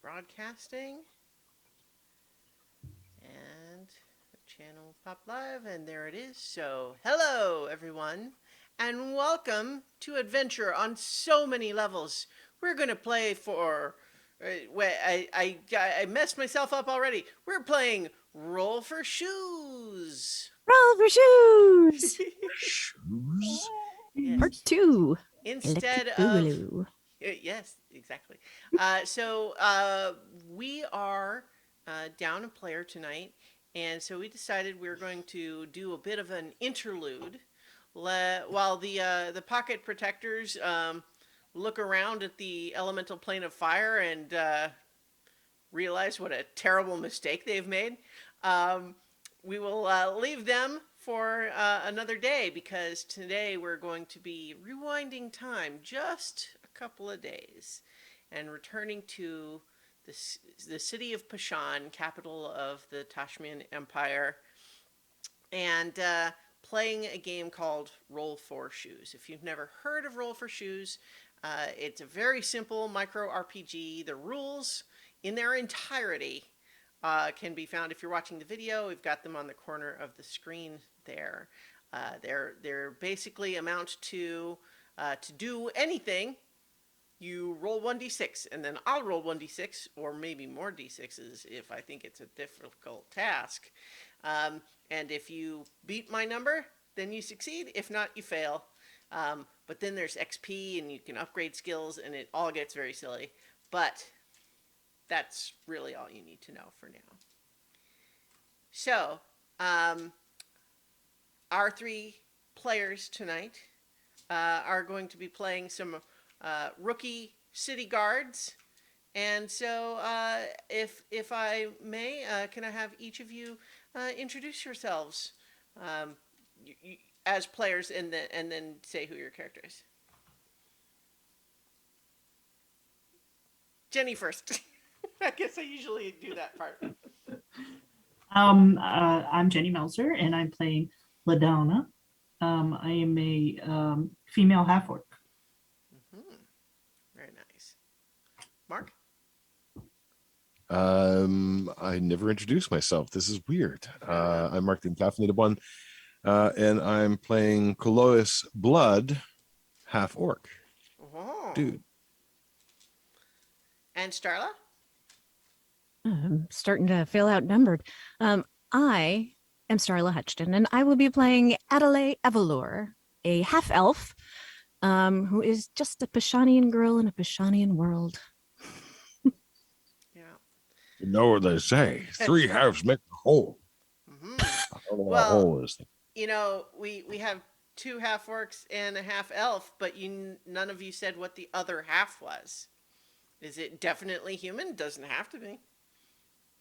broadcasting. And the channel pop live, and there it is. So, hello everyone, and welcome to Adventure on so many levels. We're gonna play for. Wait, I messed myself up already. We're playing Roll for Shoes. Roll for shoes. Shoes? Yes. Part 2. Instead Electric of Boogaloo. yes, exactly. So we are down a player tonight, and so we decided we were going to do a bit of an interlude while the pocket protectors look around at the elemental plane of fire and realize what a terrible mistake they've made. Um, we will leave them for another day because today we're going to be rewinding time just a couple of days and returning to the city of Pashan, capital of the Tashmian Empire, and playing a game called Roll for Shoes. If you've never heard of Roll for Shoes, it's a very simple micro RPG. The rules in their entirety can be found if you're watching the video. We've got them on the corner of the screen there. They're basically amount to do anything. You roll 1d6, and then I'll roll 1d6, or maybe more d6s if I think it's a difficult task. And if you beat my number, then you succeed. If not, you fail. But then there's XP, and you can upgrade skills, and it all gets very silly. But that's really all you need to know for now. So, our three players tonight are going to be playing some rookie city guards. And so, if I may, can I have each of you introduce yourselves as players, and then say who your character is? Jenny first. I guess I usually do that part. I'm Jenny Melzer, and I'm playing LaDonna. I am a female half-orc. Mm-hmm. Very nice. Mark? I never introduced myself. This is weird. I'm Mark the Caffeinated One, and I'm playing Colois Blood, half orc. Oh. Dude. And Starla? I'm starting to feel outnumbered. I am Starla Hutchton, and I will be playing Adelaide Evalor, a half-elf who is just a Pashanian girl in a Pashanian world. Yeah. You know what they say, three halves make a whole. Mm-hmm. I don't know what Well, a whole is. You know, we have two half orcs and a half elf, but none of you said what the other half was. Is it definitely human? Doesn't have to be.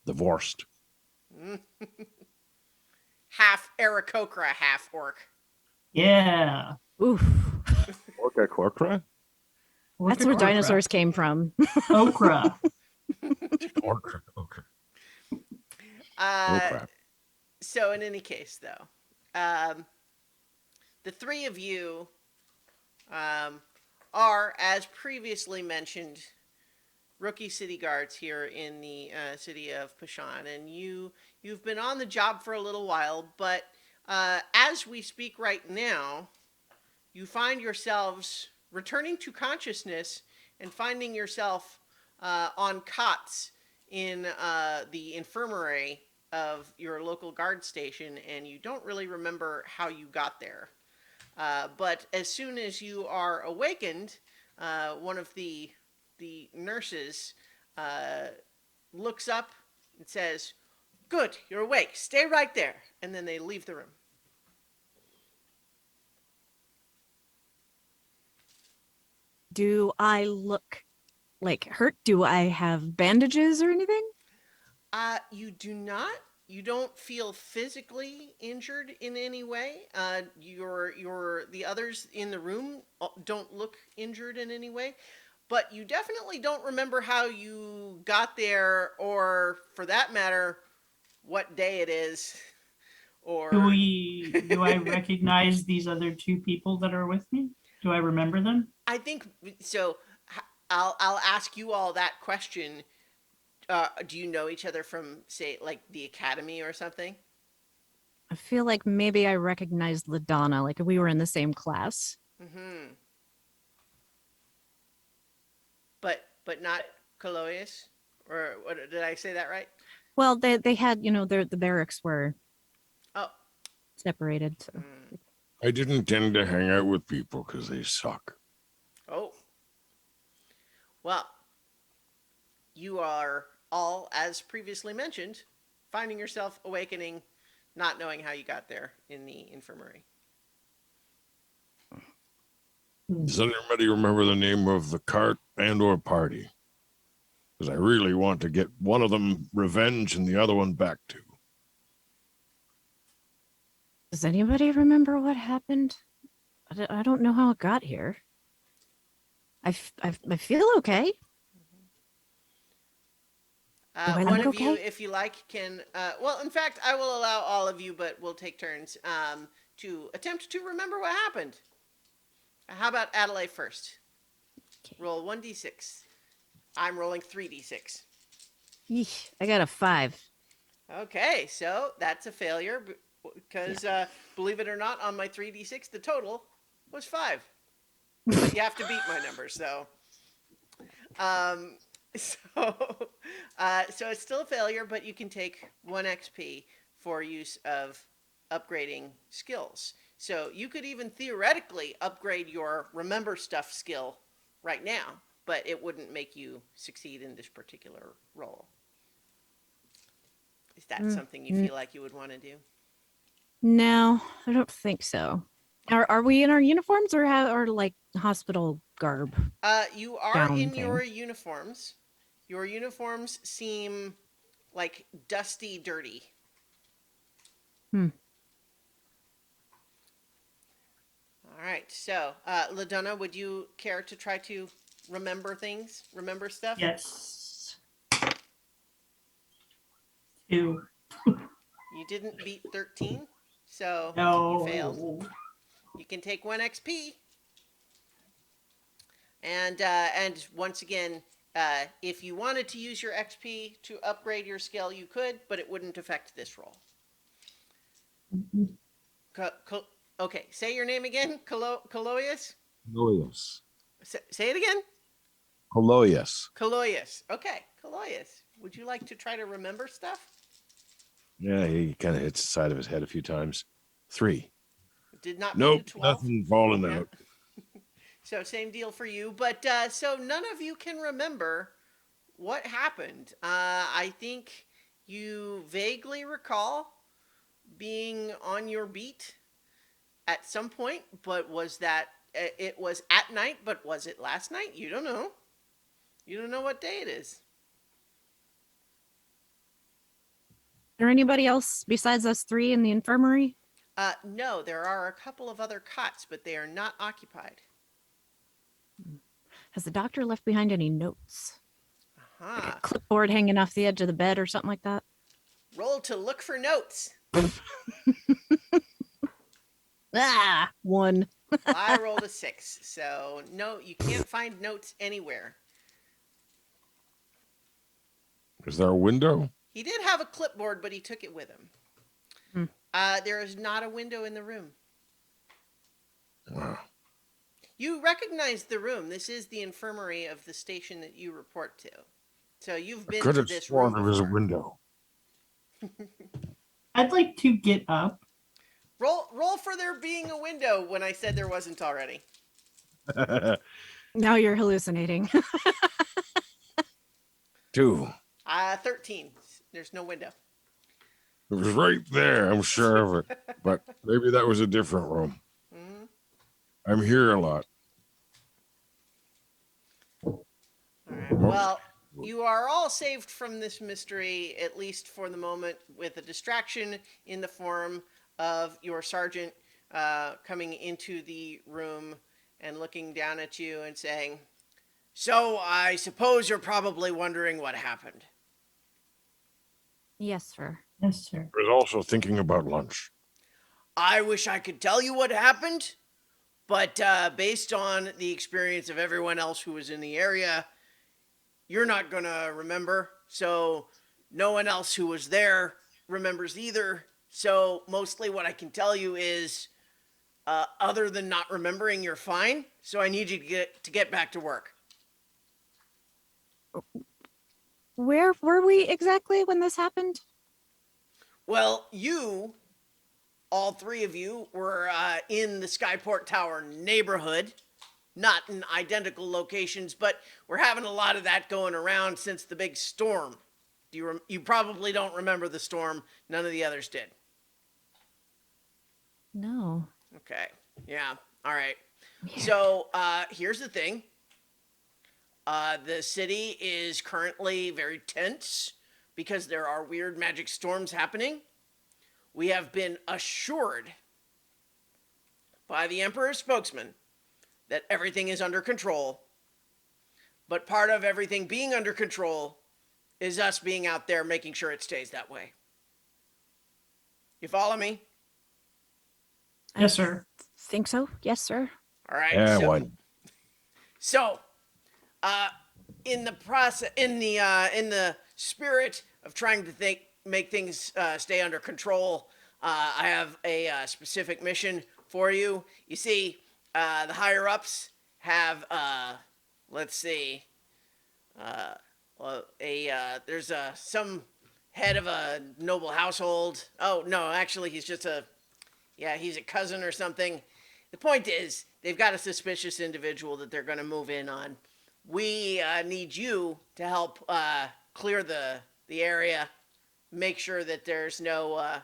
Divorced. Half Aarakocra, half orc. Yeah. Oof. Orca Corcra? That's where dinosaurs came from. Okra. Orca. Okay. Oh, Uh, crap. so in any case, though, the three of you are, as previously mentioned, rookie city guards here in the city of Pashan, and you've been on the job for a little while, but as we speak right now, you find yourselves returning to consciousness and finding yourself on cots in the infirmary of your local guard station, and you don't really remember how you got there. But as soon as you are awakened, one of the nurses looks up and says, "Good, you're awake. Stay right there." And then they leave the room. Do I look like hurt? Do I have bandages or anything? You do not. You don't feel physically injured in any way. The others in the room don't look injured in any way. But you definitely don't remember how you got there, or for that matter, what day it is. Or Do I recognize these other two people that are with me? Do I remember them? I think so. I'll ask you all that question Do you know each other from, say, like the academy or something? I feel like maybe I recognized LaDonna, like we were in the same class. Mm-hmm. But not Coloius? Or what, did I say that right? Well, they had, the barracks were Oh. separated. So Mm. I didn't tend to hang out with people because they suck. Oh. Well, you are all, as previously mentioned, finding yourself awakening, not knowing how you got there in the infirmary. Does anybody remember the name of the cart and/or party? Because I really want to get one of them revenge and the other one back to. does anybody remember what happened? I don't know how it got here. I feel okay. Do I One look of you, okay? if you like, can. Well, in fact, I will allow all of you, but we'll take turns to attempt to remember what happened. How about Adelaide first? Okay. Roll 1d6. I'm rolling 3d6. Yeesh, I got a 5. Okay, so that's a failure because, believe it or not, on my 3d6, the total was 5. But you have to beat my number, so. Um, so, so it's still a failure, but you can take 1 XP for use of upgrading skills. So you could even theoretically upgrade your remember stuff skill right now, but it wouldn't make you succeed in this particular role. Is that something you feel like you would want to do? No, I don't think so. Are we in our uniforms or like hospital garb You are gown in thing? your uniforms. Your uniforms seem like dusty, dirty. Hmm. All right. So, LaDonna, would you care to try to remember things? Remember stuff? Yes. 2. You didn't beat 13, so you failed. No. You can take 1 XP. And once again, if you wanted to use your XP to upgrade your skill, you could, but it wouldn't affect this roll. Okay, say your name again, Coloius? Coloius. Say it again. Coloius. Coloius. Okay, Coloius. Would you like to try to remember stuff? Yeah, he kind of hits the side of his head a few times. 3. Did not beat Nope, a 12. nothing falling Yeah. out. So same deal for you, but so none of you can remember what happened. I think you vaguely recall being on your beat at some point, but was that it was at night? But was it last night? You don't know. You don't know what day it is. Is there anybody else besides us 3 in the infirmary? No, there are a couple of other cots, but they are not occupied. Has the doctor left behind any notes? Like Aha. a clipboard hanging off the edge of the bed or something like that? Roll to look for notes. Ah, 1. I rolled a 6, so no, you can't find notes anywhere. Is there a window? He did have a clipboard, but he took it with him. Hmm. There is not a window in the room. Wow. You recognize the room. This is the infirmary of the station that you report to. So you've I been could to have this sworn room there was a before. window. I'd like to get up. Roll for there being a window when I said there wasn't already. Now you're hallucinating. 2. 13. There's no window. It was right there, I'm sure of it. But maybe that was a different room. Mm-hmm. I'm here a lot. All right. Well, you are all saved from this mystery, at least for the moment, with a distraction in the form of your sergeant coming into the room and looking down at you and saying, "So I suppose you're probably wondering what happened." Yes, sir. Yes, sir. I was also thinking about lunch. I wish I could tell you what happened, but based on the experience of everyone else who was in the area, you're not going to remember. So no one else who was there remembers either. So mostly what I can tell you is, other than not remembering, you're fine. So I need you to get back to work. Where were we exactly when this happened? Well, all three of you, were in the Skyport Tower neighborhood, not in identical locations, but we're having a lot of that going around since the big storm. You probably don't remember the storm. None of the others did. No. Okay. Yeah. All right. Weird. So here's the thing. The city is currently very tense because there are weird magic storms happening. We have been assured by the Emperor's spokesman that everything is under control. But part of everything being under control is us being out there making sure it stays that way. You follow me? Yes, sir. Think so? Yes, sir. All right. Yeah, so, one. So, in the spirit of trying to make things stay under control, I have a specific mission for you. You see, the higher ups have, let's see, there's some head of a noble household. Oh no, actually, he's a cousin or something. The point is, they've got a suspicious individual that they're going to move in on. We need you to help clear the area, make sure that there's no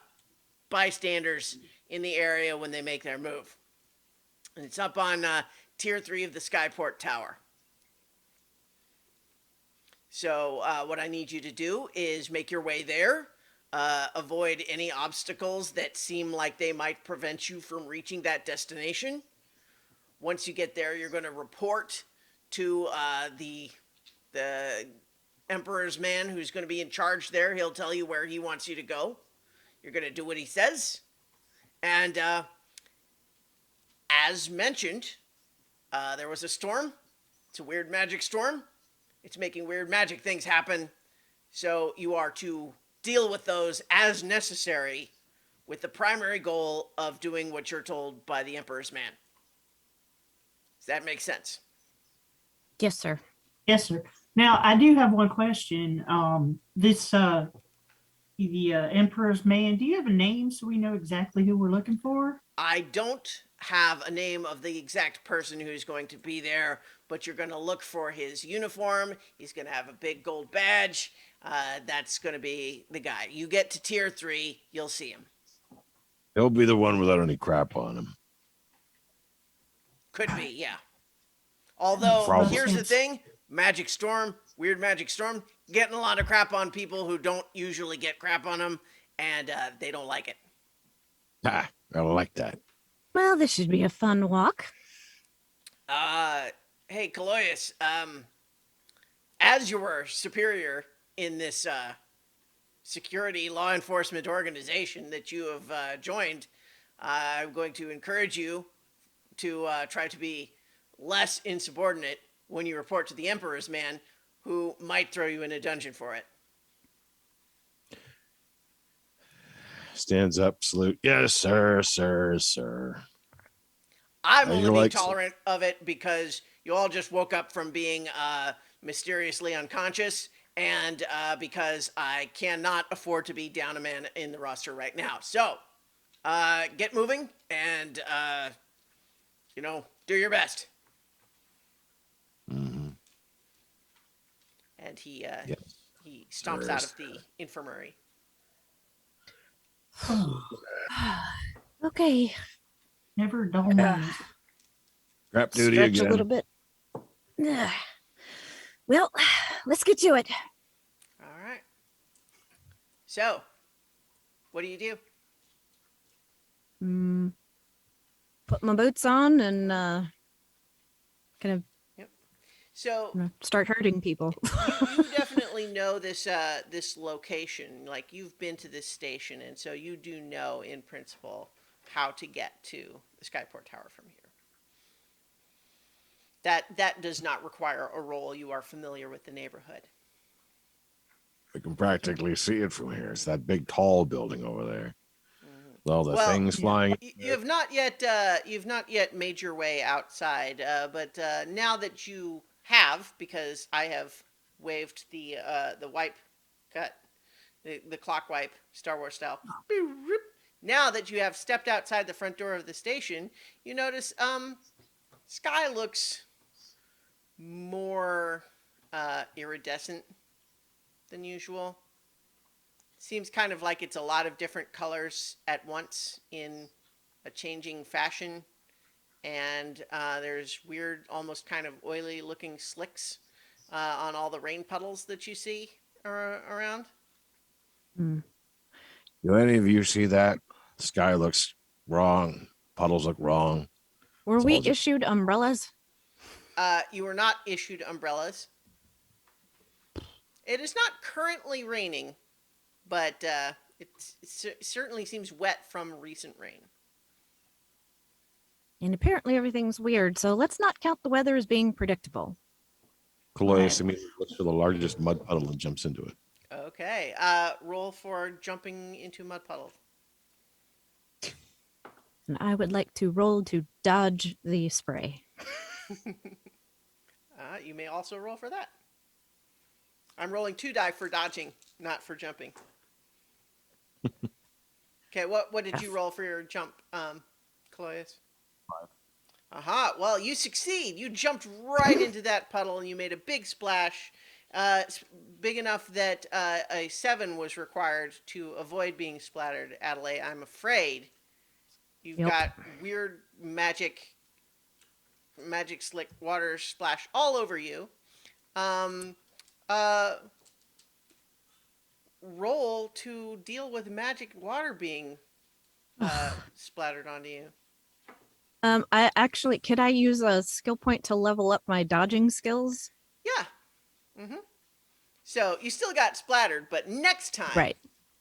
bystanders in the area when they make their move. And it's up on Tier 3 of the Skyport Tower. So what I need you to do is make your way there. Avoid any obstacles that seem like they might prevent you from reaching that destination. Once you get there, you're going to report to the Emperor's man who's going to be in charge there. He'll tell you where he wants you to go. You're going to do what he says. And as mentioned, there was a storm. It's a weird magic storm. It's making weird magic things happen. So you are to deal with those as necessary, with the primary goal of doing what you're told by the Emperor's man. Does that make sense? Yes, sir. Yes, sir. Now, I do have one question. The Emperor's Man, do you have a name so we know exactly who we're looking for? I don't have a name of the exact person who's going to be there, but you're going to look for his uniform. He's going to have a big gold badge. That's going to be the guy. You get to Tier 3, you'll see him. He'll be the one without any crap on him. Could be, yeah. Although, Probably. here's the thing. Magic Storm, weird Magic Storm, getting a lot of crap on people who don't usually get crap on them, and they don't like it. Ah, I like that. Well, this should be a fun walk. Hey, Caloyus, as your superior in this security law enforcement organization that you have joined, I'm going to encourage you to try to be less insubordinate when you report to the Emperor's man, who might throw you in a dungeon for it. Stands up, salute. Yes, sir, sir, sir. I'm You're only being like- tolerant of it because you all just woke up from being mysteriously unconscious, and because I cannot afford to be down a man in the roster right now. So, get moving and, do your best. Mhm. And he stomps Sure, out of the infirmary. Okay. Never a dull moment. Crap duty Stretch again. a little bit. Well, let's get to it. All right. So, what do you do? Put my boots on and kind So, of start hurting people. you definitely know this this location. Like, you've been to this station, and so you do know in principle how to get to the Skyport Tower from here. That does not require a roll. You are familiar with the neighborhood. I can practically see it from here. It's that big, tall building over there. With all the Well, things yeah. flying. You've not yet made your way outside, but now that you have, because I have waved the wipe cut, the clock wipe, Star Wars style. Now that you have stepped outside the front door of the station, you notice sky looks more iridescent than usual. Seems kind of like it's a lot of different colors at once in a changing fashion. And there's weird, almost kind of oily looking slicks on all the rain puddles that you see around. Hmm. Do any of you see that? The sky looks wrong. Puddles look wrong. Were It's we all just- issued umbrellas? You were not issued umbrellas. It is not currently raining, but it certainly seems wet from recent rain. And apparently everything's weird, so let's not count the weather as being predictable. Coloyus immediately looks for the largest mud puddle and jumps into it. Okay. Roll for jumping into mud puddle. And I would like to roll to dodge the spray. You may also roll for that. I'm rolling 2 die for dodging, not for jumping. Okay, what did you roll for your jump, Cloyus? 5. Aha, well, you succeed. You jumped right into that puddle and you made a big splash, big enough that a 7 was required to avoid being splattered. Adelaide, I'm afraid you've Yep. got weird magic slick water splash all over you. Roll to deal with magic water being splattered onto you. I actually could I use a skill point to level up my dodging skills? Yeah. So you still got splattered, but next time,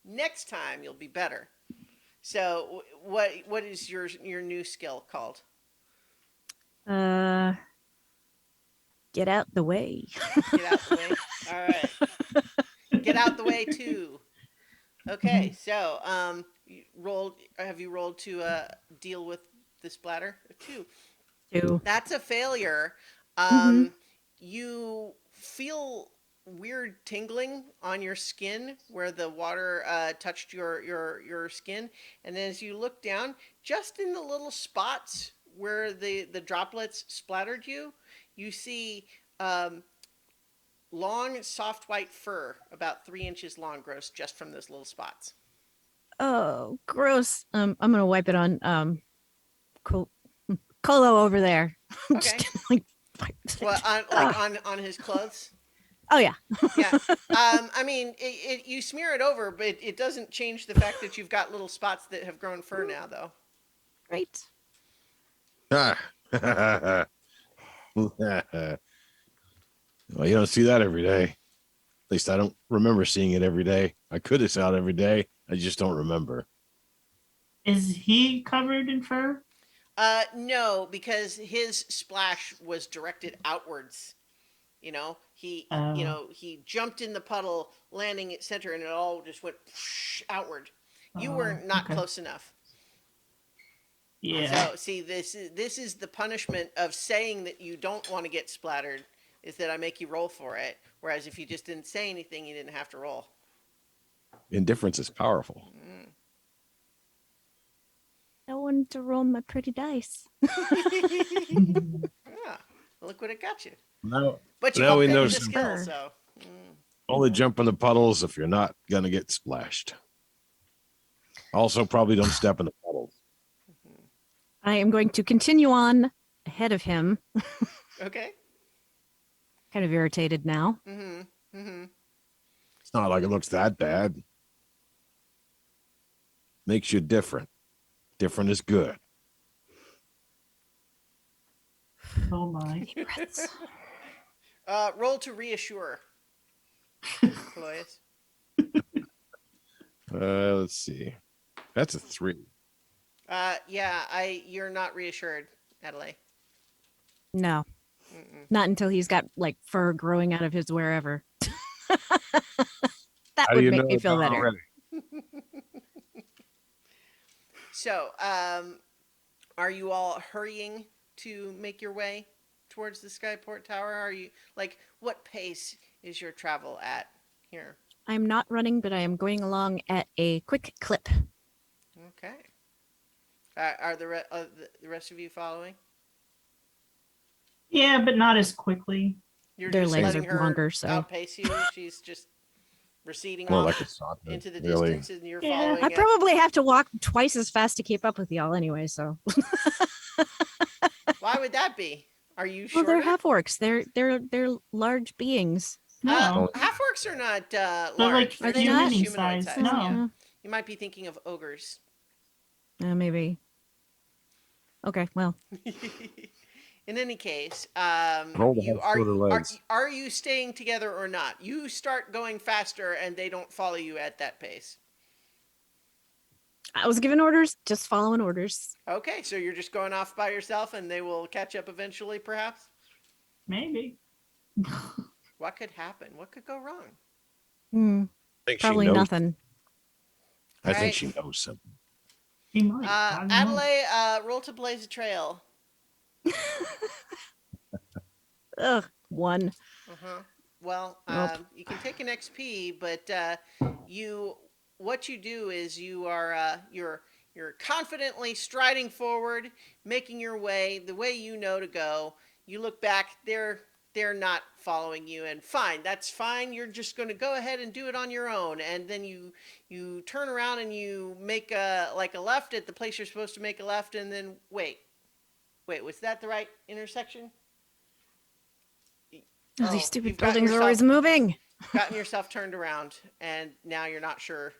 next time you'll be better. So what is your new skill called? Get out the way. Get out the way. All right. Get out the way too. Okay. So have you rolled to deal with the splatter? 2. 2. That's a failure. Mhm. You feel weird tingling on your skin where the water touched your skin, and then as you look down, just in the little spots where the droplets splattered you, you see long, soft white fur, about 3 inches long, grows just from those little spots. Oh, gross. I'm gonna wipe it on Colo over there. Okay. Just, like, Well, on his clothes. oh yeah. Yeah. I mean, you smear it over, but it doesn't change the fact that you've got little spots that have grown fur now, though. Great. Ah. Well, you don't see that every day. At least I don't remember seeing it every day. I could have saw it every day. I just don't remember. Is he covered in fur? No, because his splash was directed outwards. You know, he jumped in the puddle, landing at center, and it all just went outward. You were not okay. close enough. Yeah. So, see, this is the punishment of saying that you don't want to get splattered, is that I make you roll for it. Whereas if you just didn't say anything, you didn't have to roll. Indifference is powerful. I wanted to roll my pretty dice. Yeah, look what it got you. Now, But you Now we upgraded know the some- skill, so. only jump in the puddles if you're not going to get splashed. Also, probably don't step in the puddles. I am going to continue on ahead of him. Okay. Kind of irritated now. It's not like it looks that bad. Makes you different. Different is good. Oh my. Deep breaths. Roll to reassure. Cloyus. Let's see. That's a 3. Yeah, you're not reassured, Adelaide. No. Not until he's got like fur growing out of his wherever. That How do would you make know me it's feel not better. already? So, are you all hurrying to make your way towards the Skyport Tower? Are you like what pace is your travel at here? I'm not running, but I am going along at a quick clip. Okay. Are the rest of you following? Yeah, but not as quickly. You're Their just legs letting are her longer, so outpace you. She's just receding More off like a saunter, into the really. distance, and you're Yeah. following I it. probably have to walk twice as fast to keep up with y'all anyway. So, Why would that be? Are you well, shorter? they're half orcs. They're large beings. No, Half orcs are not they're large. like Are they They're not? human humanoid size. size. Yeah. No, You might be thinking of ogres. Maybe. Okay, well, In any case, Roll to you have are, shorter are legs. are you staying together or not? You start going faster, and they don't follow you at that pace. I was given orders, just following orders. Okay, so you're just going off by yourself, and they will catch up eventually, perhaps. maybe. What could happen? What could go wrong? Hmm, I think probably she knows. nothing. I think Alright. she knows something. He might. I don't know. Adelaide, roll to blaze a trail. Ugh, one. Uh-huh. Well, Nope. you can take an XP, but what you do is you're confidently striding forward, making your way the way you know to go. You look back, they're not following you, and fine, that's fine. You're just going to go ahead and do it on your own, and then you turn around and you make a left at the place you're supposed to make a left, and then wait, was that the right intersection? Oh, Oh, these stupid you've gotten buildings are always moving. gotten yourself turned around, and now you're not sure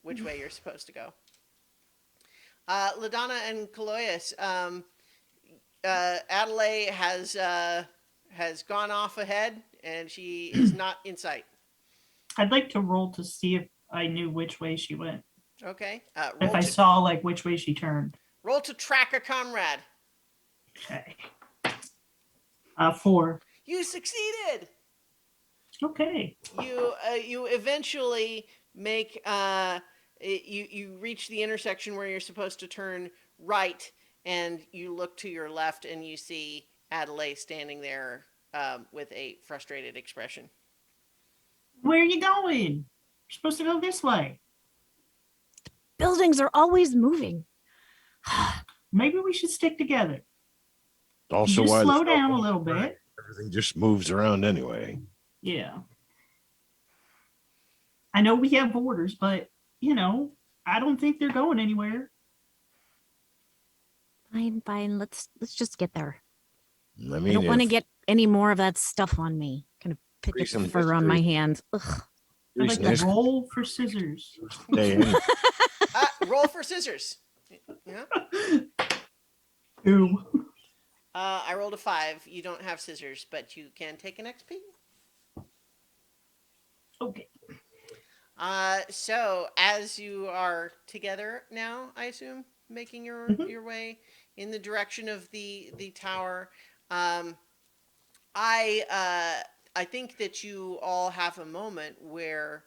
which way you're supposed to go. LaDonna and Caloyas, Adelaide has gone off ahead, and she is not in sight. I'd like to roll to see if I knew which way she went. Okay. If I saw like which way she turned. Roll to track a comrade. Okay. 4. You succeeded. Okay. You eventually make you reach the intersection where you're supposed to turn right, and you look to your left and you see Adelaide standing there with a frustrated expression. Where are you going? You're supposed to go this way. Buildings are always moving. Maybe we should stick together. Also, Just why the slow cell down a phone's little ringing. bit. Everything just moves around anyway. Yeah. I know we have orders, but I don't think they're going anywhere. Fine. Let's just get there. I I mean, don't want to if get any more of that stuff on me. Kind of pick at Recent the fur on my history. hands. Ugh. I'd like recent to history roll for scissors. day anyway. Roll for scissors. Yeah. 2. I rolled a 5. You don't have scissors, but you can take an XP. Okay. So as you are together now, I assume, making your Mhm. your way in the direction of the tower, I think that you all have a moment where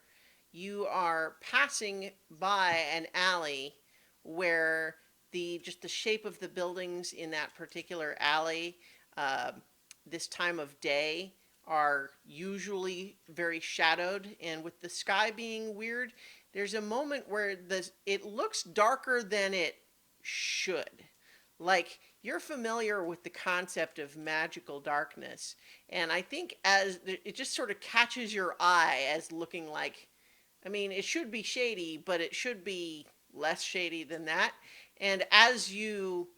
you are passing by an alley where the shape of the buildings in that particular alley this time of day are usually very shadowed, and with the sky being weird, there's a moment where it looks darker than it should. Like, you're familiar with the concept of magical darkness, and I think as it just sort of catches your eye as looking like, I mean, it should be shady, but it should be less shady than that. And as you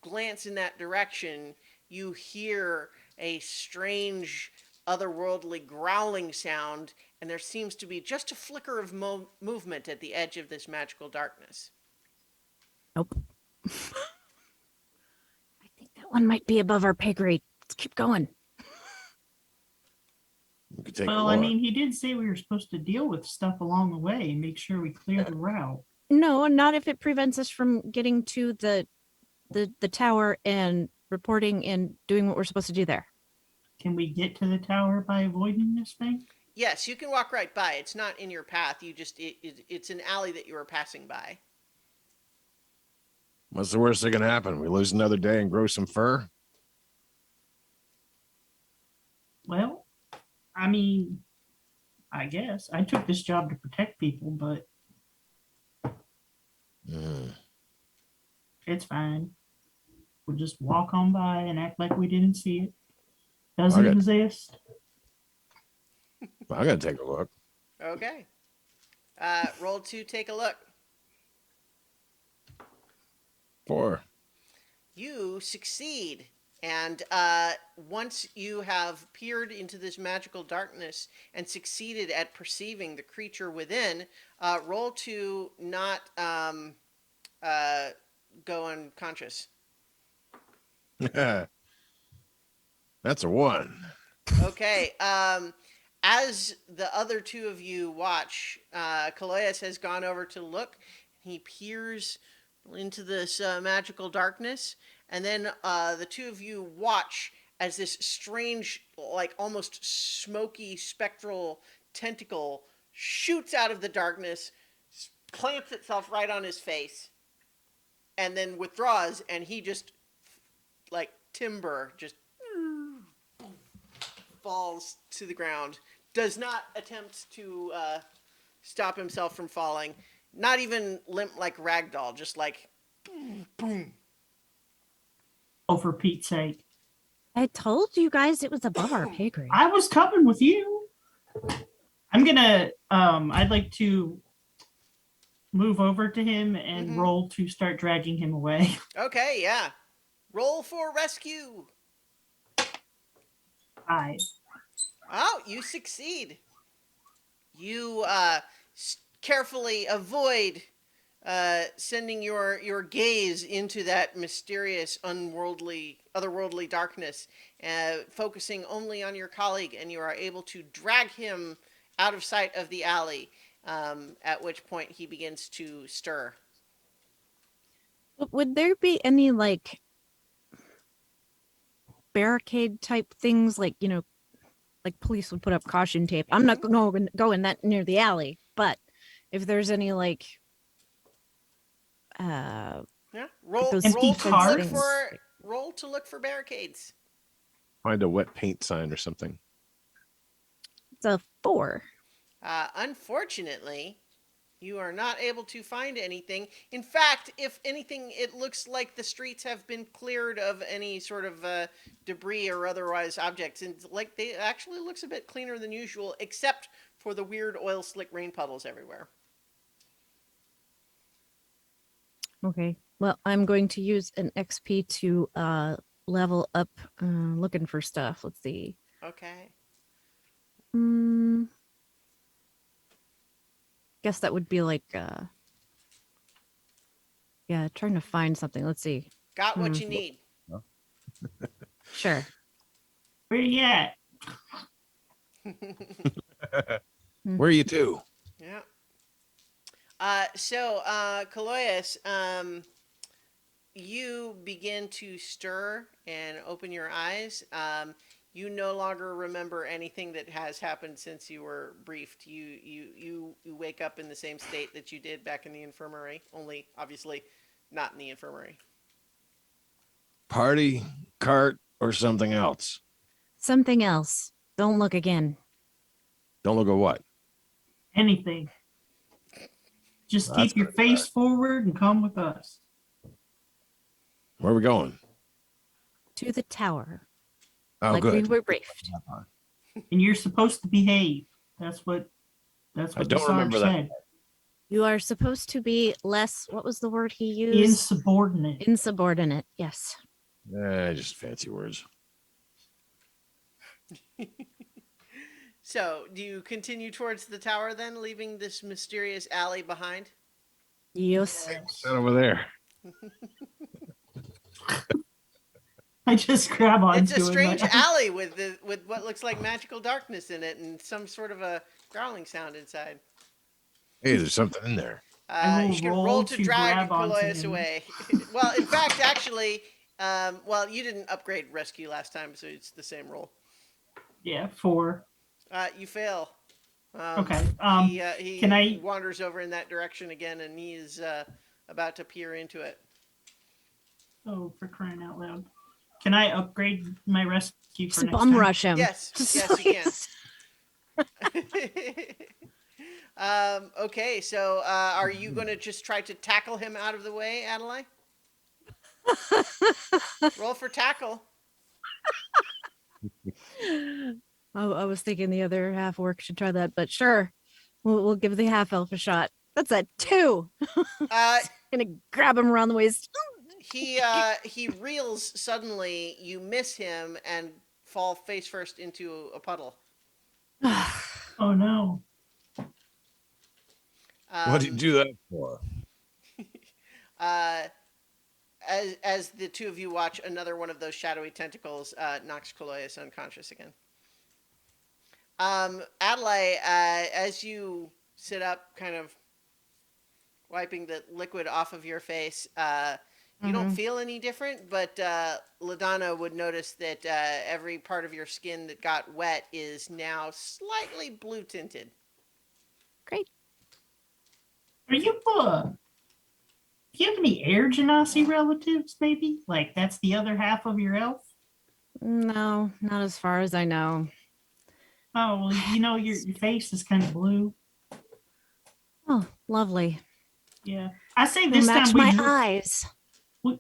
glance in that direction, you hear a strange, otherworldly growling sound, and there seems to be just a flicker of movement at the edge of this magical darkness. Nope. I think that one might be above our pay grade. Let's keep going. We could take Well, a I walk. mean, he did say we were supposed to deal with stuff along the way and make sure we clear the route. No, not if it prevents us from getting to the tower and reporting and doing what we're supposed to do there. Can we get to the tower by avoiding this thing? Yes, you can walk right by. It's not in your path. You just it's an alley that you were passing by. What's the worst that can happen? We lose another day and grow some fur? Well, I mean, I guess I took this job to protect people, but Mm. it's fine. We'll just walk on by and act like we didn't see it. Doesn't Okay. exist. I'm going to take a look. Okay. Roll to take a look. 4. You succeed. And once you have peered into this magical darkness and succeeded at perceiving the creature within, roll to not go unconscious. That's a 1. Okay. As the other two of you watch, Kaloyas has gone over to look. He peers into this magical darkness, and then the two of you watch as this strange, like almost smoky, spectral tentacle shoots out of the darkness, clamps itself right on his face, and then withdraws, and he just, like timber, just falls to the ground. Does not attempt to stop himself from falling. Not even limp like ragdoll, just like boom, boom. Oh, for Pete's sake. I told you guys it was above our pay grade. I was coming with you. I'm gonna I'd like to move over to him and Mhm. roll to start dragging him away. Okay, yeah. Roll for rescue. 5. Oh, you succeed. You carefully avoid sending your gaze into that mysterious, otherworldly darkness, focusing only on your colleague, and you are able to drag him out of sight of the alley. At which point he begins to stir. Would there be any like barricade type things, like like police would put up caution tape? I'm not going to go in that near the alley, but if there's any like Yeah. Roll those Empty roll to carts? look for roll to look for barricades. Find a wet paint sign or something. it's a 4. Unfortunately, you are not able to find anything. In fact, if anything, it looks like the streets have been cleared of any sort of debris or otherwise objects, and like they actually looks a bit cleaner than usual, except for the weird oil slick rain puddles everywhere. Okay. Well, I'm going to use an XP to level up looking for stuff. Let's see. Okay. Guess that would be like yeah, trying to find something. Let's see. Got what you need. Sure. Where you at? Where are you two? Yeah. So, Kaloyas, you begin to stir and open your eyes. You no longer remember anything that has happened since you were briefed. You wake up in the same state that you did back in the infirmary, only obviously not in the infirmary. Party, cart, or something else? Something else. Don't look again. Don't look at what? Anything. Just Well, that's keep your gonna be face forward and come with us. Where are we going? To the tower. Oh, like we good. were briefed. And you're supposed to behave. That's what I the don't Sarge remember that. said. You are supposed to be less, what was the word he used? Insubordinate. Insubordinate. Yes. Just fancy words. So, do you continue towards the tower then, leaving this mysterious alley behind? Yes. What's that over there? I just grab onto It's a him, strange like, alley with what looks like magical darkness in it, and some sort of a growling sound inside. Hey, there's something in there. I will You can roll roll to to drag grab onto Kaloyas him. away. Well, in fact, actually, well, you didn't upgrade rescue last time, so it's the same roll. Yeah, 4. You fail. Okay. He Can I? wanders over in that direction again, and he is about to peer into it. Oh, for crying out loud! Can I upgrade my rescue for Just next bum time? rush him. Yes, Just yes, you can. like- Okay, so are you going to just try to tackle him out of the way, Adelaide? Roll for tackle. I was thinking the other half orc should try that, but sure, we'll give the half elf a shot. That's a 2. Uh, Gonna grab him around the waist. he reels suddenly. You miss him and fall face first into a puddle. Oh no! What do you Um, do that for? uh, as the two of you watch, another one of those shadowy tentacles knocks Coloius unconscious again. Adelaide, as you sit up, kind of wiping the liquid off of your face, you don't Mhm. feel any different, but LaDonna would notice that every part of your skin that got wet is now slightly blue tinted. Great. Are you do you have any air genasi relatives? Maybe like that's the other half of your elf. No, not as far as I know. Oh well, your face is kind of blue. Oh, lovely. Yeah, I say Will this match time my eyes.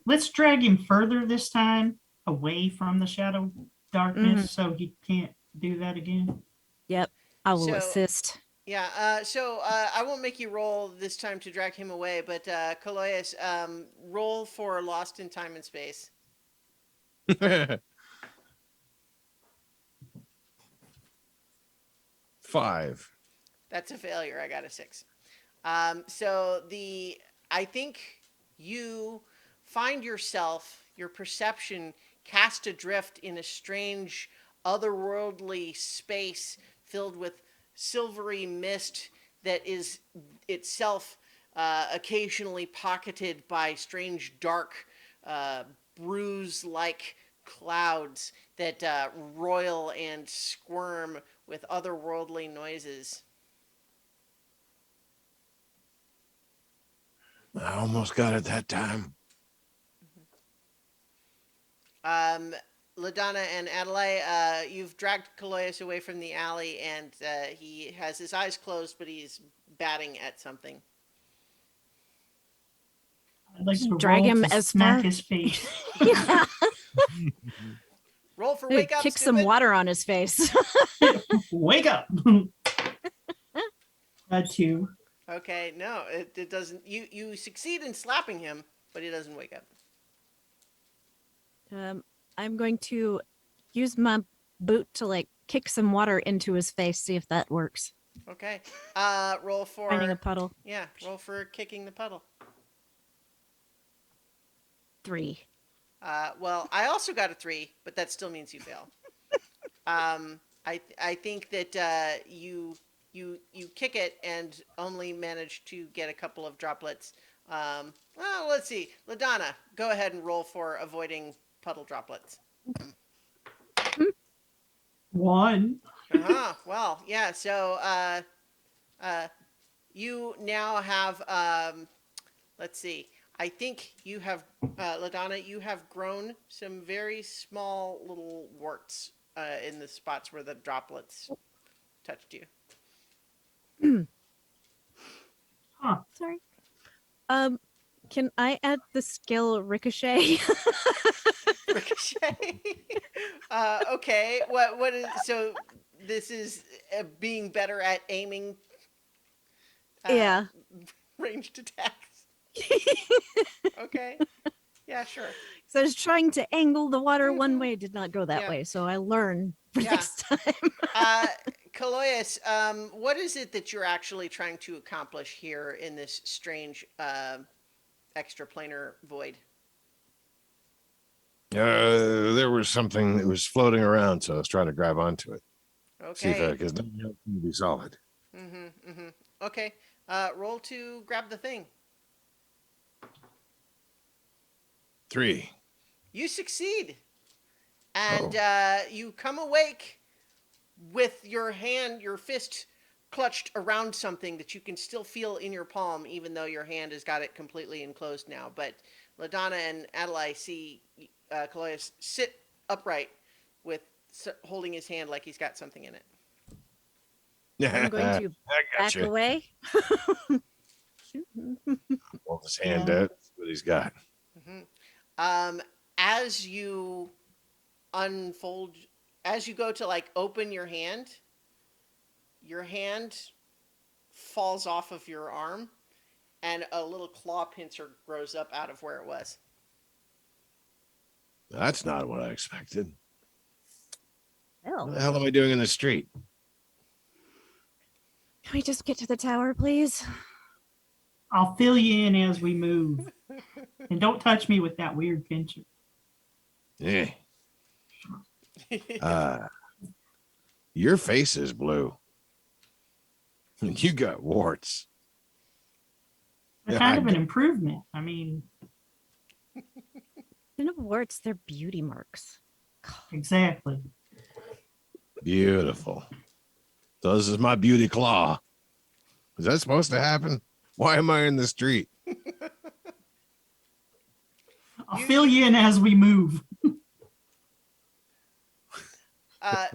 let's drag him further this time away from the shadow darkness Mhm. so he can't do that again. Yep, I will So, assist. yeah, I won't make you roll this time to drag him away, but Coloius, roll for Lost in Time and Space. 5. That's a failure. I got a 6. I think you find yourself, your perception cast adrift in a strange, otherworldly space filled with silvery mist that is itself occasionally pocketed by strange, dark, bruise like clouds that roil and squirm with otherworldly noises. I almost got it that time. LaDonna and Adelaide, you've dragged Caloyus away from the alley, and he has his eyes closed, but he's batting at something. I'd like to Drag roll him to as smack far. his face. Yeah. Roll for wake up, Kick stupid. some water on his face. Wake up! 2. Okay, no, it doesn't. You succeed in slapping him, but he doesn't wake up. I'm going to use my boot to like kick some water into his face, see if that works. Okay, roll for Finding a puddle. yeah, roll for kicking the puddle. 3. Well, I also got a 3, but that still means you fail. I think that you kick it and only manage to get a couple of droplets. Well, let's see. LaDonna, go ahead and roll for avoiding puddle droplets. 1. Well, yeah. So you now have. Let's see. I think you have, LaDonna, you have grown some very small little warts in the spots where the droplets touched you. Huh. Sorry. Can I add the skill ricochet? Ricochet. Okay. What is so? This is being better at aiming. Yeah. Ranged attacks. Okay. Yeah, sure. So I was trying to angle the water one Mhm. way, did not go that Yeah. way. So I learn for Yeah. next time. Caloyus, what is it that you're actually trying to accomplish here in this strange extraplanar void? There was something that was floating around, so I was trying to grab onto it. See if Okay. because nothing else can be solid. Okay. Roll to grab the thing. 3. You succeed. And you come awake with your fist clutched around something that you can still feel in your palm, even though your hand has got it completely enclosed now. But LaDonna and Adelaide see Caloyus sit upright with holding his hand like he's got something in it. I'm going to I back gotcha. away. Hold his hand Yeah. out. See what he's got. As you unfold, as you go to like open your hand falls off of your arm, and a little claw pincer grows up out of where it was. That's not what I expected. What the Well, hell am I doing in the street? can we just get to the tower, please? I'll fill you in as we move. And don't touch me with that weird pincher. Yeah. Your face is blue. And you got warts. They're Yeah, kind I of an d- improvement. I mean, They're not warts, they're beauty marks. exactly. Beautiful. So this is my beauty claw. Is that supposed to happen? Why am I in the street? I'll fill you in as we move.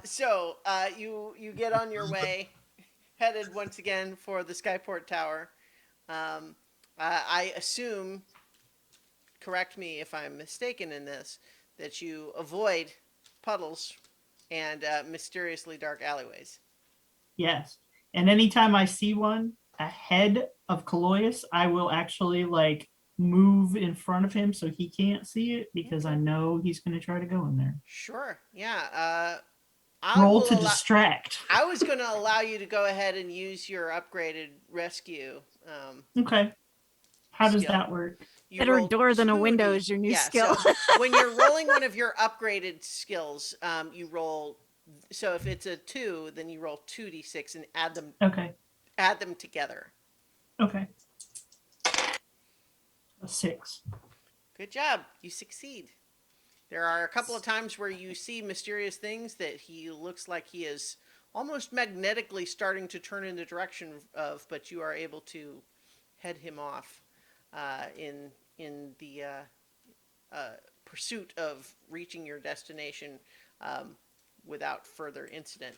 So you get on your way, headed once again for the Skyport Tower. I assume, correct me if I'm mistaken in this, that you avoid puddles and mysteriously dark alleyways. Yes. And anytime I see one ahead of Caloyus, I will actually like move in front of him so he can't see it because I know he's going to try to go in there. Sure. Yeah. Roll to distract. I was going to allow you to go ahead and use your upgraded rescue. Okay. How does Skill. that work? You Better roll door than a 2d window is your new skill. So when you're rolling one of your upgraded skills, you roll. So if it's a 2, then you roll 2d6 and Okay. add them together. Okay. A 6. Good job. You succeed. There are a couple of times where you see mysterious things that he looks like he is almost magnetically starting to turn in the direction of, but you are able to head him off in the pursuit of reaching your destination without further incident.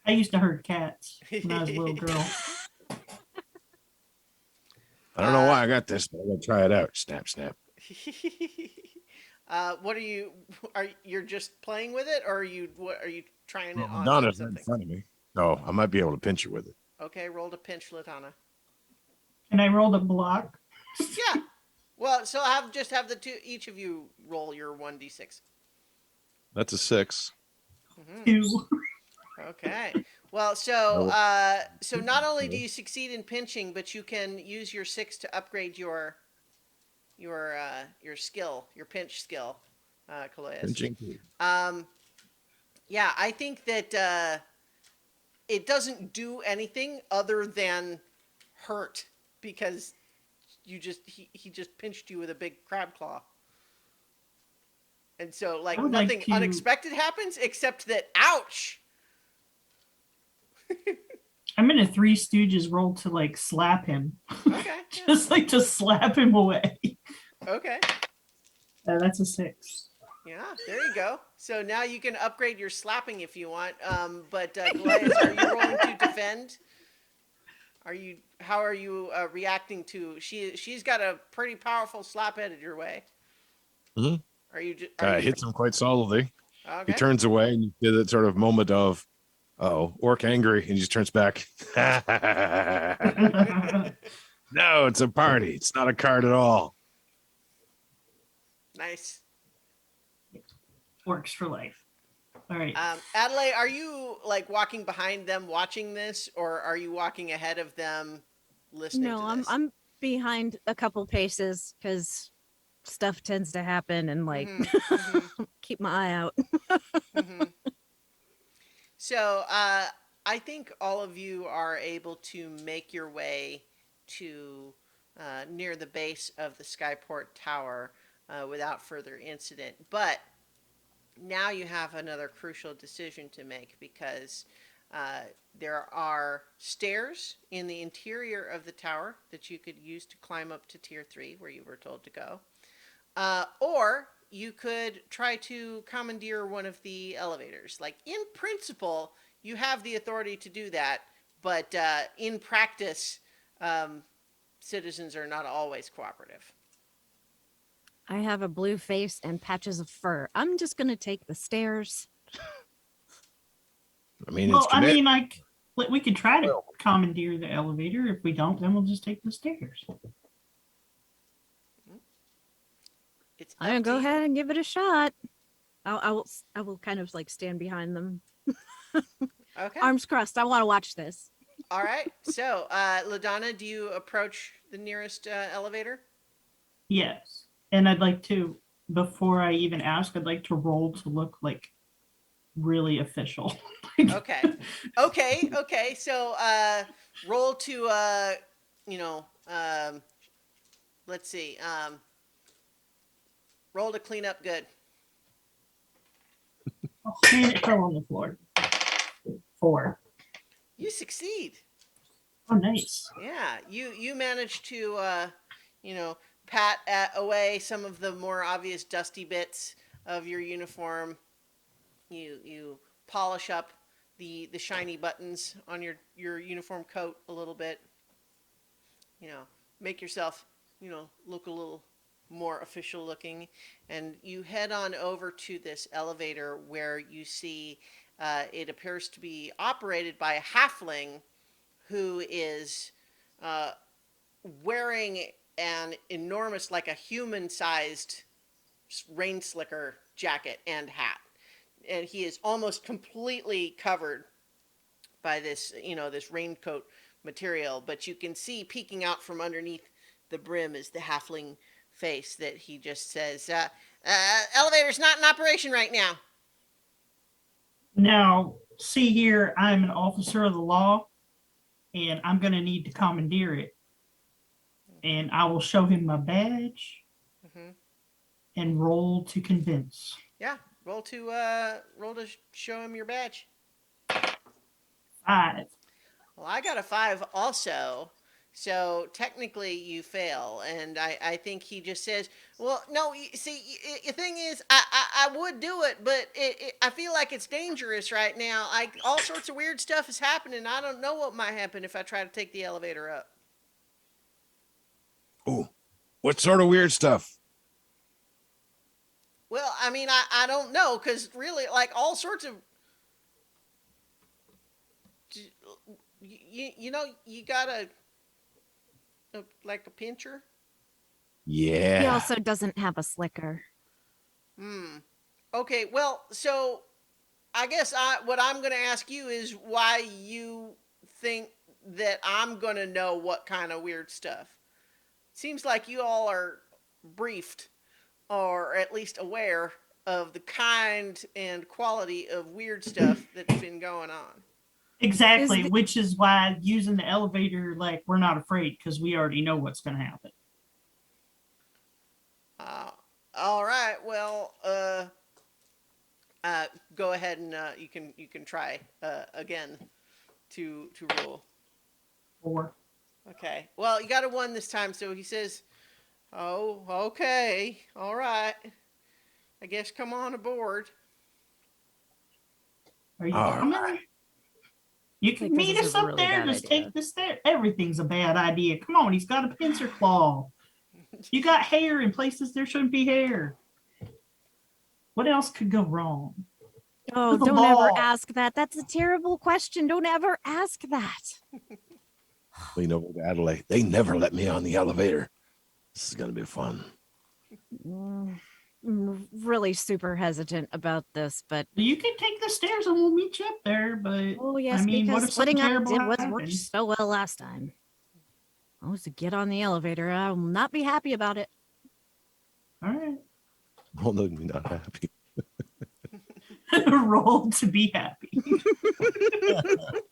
I used to herd cats when I was a little girl. I don't know why I got this, but I'm gonna try it out. Snap, snap. What you're just playing with it, or are you trying it on Donna's right in something? front of me. Oh, I might be able to pinch you with it. Okay, roll to pinch Latana. Can I roll the block? Yeah. Well, so have the two each of you roll your 1d6. That's a 6. 2. Okay. Well, so not only do you succeed in pinching, but you can use your 6 to upgrade your skill, your pinch skill, Caloyus. Pinching. Yeah, I think that it doesn't do anything other than hurt because he just pinched you with a big crab claw. And so like I would nothing like to- unexpected happens except that ouch. I'm in a Three Stooges roll to like slap him. Okay. Yeah. Just like to slap him away. Okay. That's a 6. Yeah, there you go. So now you can upgrade your slapping if you want. But Goliath, are you rolling to defend? How are you reacting to? She's got a pretty powerful slap headed your way. Mhm. Are you? Hits him quite solidly. Okay. He turns away and you get that sort of moment of, orc angry, and he just turns back. No, it's a party. It's not a card at all. Nice. Works for life. All right. Adelaide, are you like walking behind them watching this, or are you walking ahead of them listening No, to this? I'm behind a couple paces because stuff tends to happen and like keep my eye out. So I think all of you are able to make your way to near the base of the Skyport Tower without further incident. But now you have another crucial decision to make because there are stairs in the interior of the tower that you could use to climb up to tier 3 where you were told to go. Or you could try to commandeer one of the elevators. Like, in principle, you have the authority to do that, but in practice, citizens are not always cooperative. I have a blue face and patches of fur. I'm just going to take the stairs. I mean, Well, it's I commit. mean, like, we could try to commandeer the elevator. If we don't, then we'll just take the stairs. It's I'm going to up go to you. ahead and give it a shot. I will kind of like stand behind them. Okay. Arms crossed. I want to watch this. All right. So, LaDonna, do you approach the nearest elevator? Yes. And I'd like to, before I even ask, I'd like to roll to look like really official. Okay. Okay. So, roll to, let's see. Roll to clean up good. Oh, man, it fell on the floor. 4. You succeed. Oh, nice. Yeah. You managed to, pat away some of the more obvious dusty bits of your uniform. You polish up the shiny buttons on your uniform coat a little bit. Make yourself, look a little more official looking, and you head on over to this elevator where you see it appears to be operated by a halfling who is wearing an enormous, like a human-sized rain slicker jacket and hat, and he is almost completely covered by this, this raincoat material, but you can see peeking out from underneath the brim is the halfling face that he just says, elevator's not in operation right now. Now, see here, I'm an officer of the law, and I'm going to need to commandeer it. And I will show him my badge and roll to convince. Yeah, roll to show him your badge. 5. Well, I got a 5 also. So technically you fail, and I think he just says, well, no, see, the thing is, I would do it, but I feel like it's dangerous right now. All sorts of weird stuff is happening. I don't know what might happen if I try to take the elevator up. Oh, what sort of weird stuff? Well, I mean, I don't know, because really, like, all sorts of, you got like a pincher. He Yeah. also doesn't have a slicker. Okay, well, so I guess what I'm going to ask you is why you think that I'm going to know what kind of weird stuff. Seems like you all are briefed, or at least aware of the kind and quality of weird stuff that's been going on. Exactly, Is which is why using the elevator, like, we're not afraid because we already know what's going to happen. All right, well, go ahead and you can try again to roll. 4. Okay. Well, you got a 1 this time, so he says, "Oh, okay, all right. I guess come on aboard." Are you All coming? right. You can Like, meet this is us a up really there. bad Just idea. take the stair. Everything's a bad idea. Come on, he's got a pincer claw. You got hair in places there shouldn't be hair. What else could go wrong? Oh, The don't ever ball. ask that. That's a terrible question. Don't ever ask that. Lean over to Adelaide. They never let me on the elevator. This is gonna be fun. I'm really super hesitant about this, but You can take the stairs and we'll meet you up there. But oh yes, I mean, what because if something splitting up terrible did was worked happens? so well last time. I was to get on the elevator. I will not be happy about it. All right. Well, no, me not happy. Roll to be happy.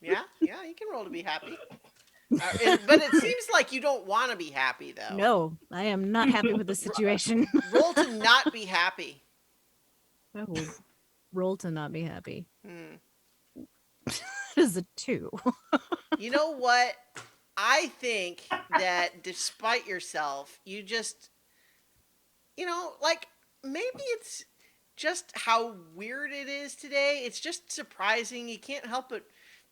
Yeah, you can roll to be happy. But it seems like you don't want to be happy, though. No, I am not happy with the situation. Roll to not be happy. Oh, Roll to not be happy. Hmm. That is a 2. You know what? I think that despite yourself, you just, like maybe it's just how weird it is today. It's just surprising. You can't help but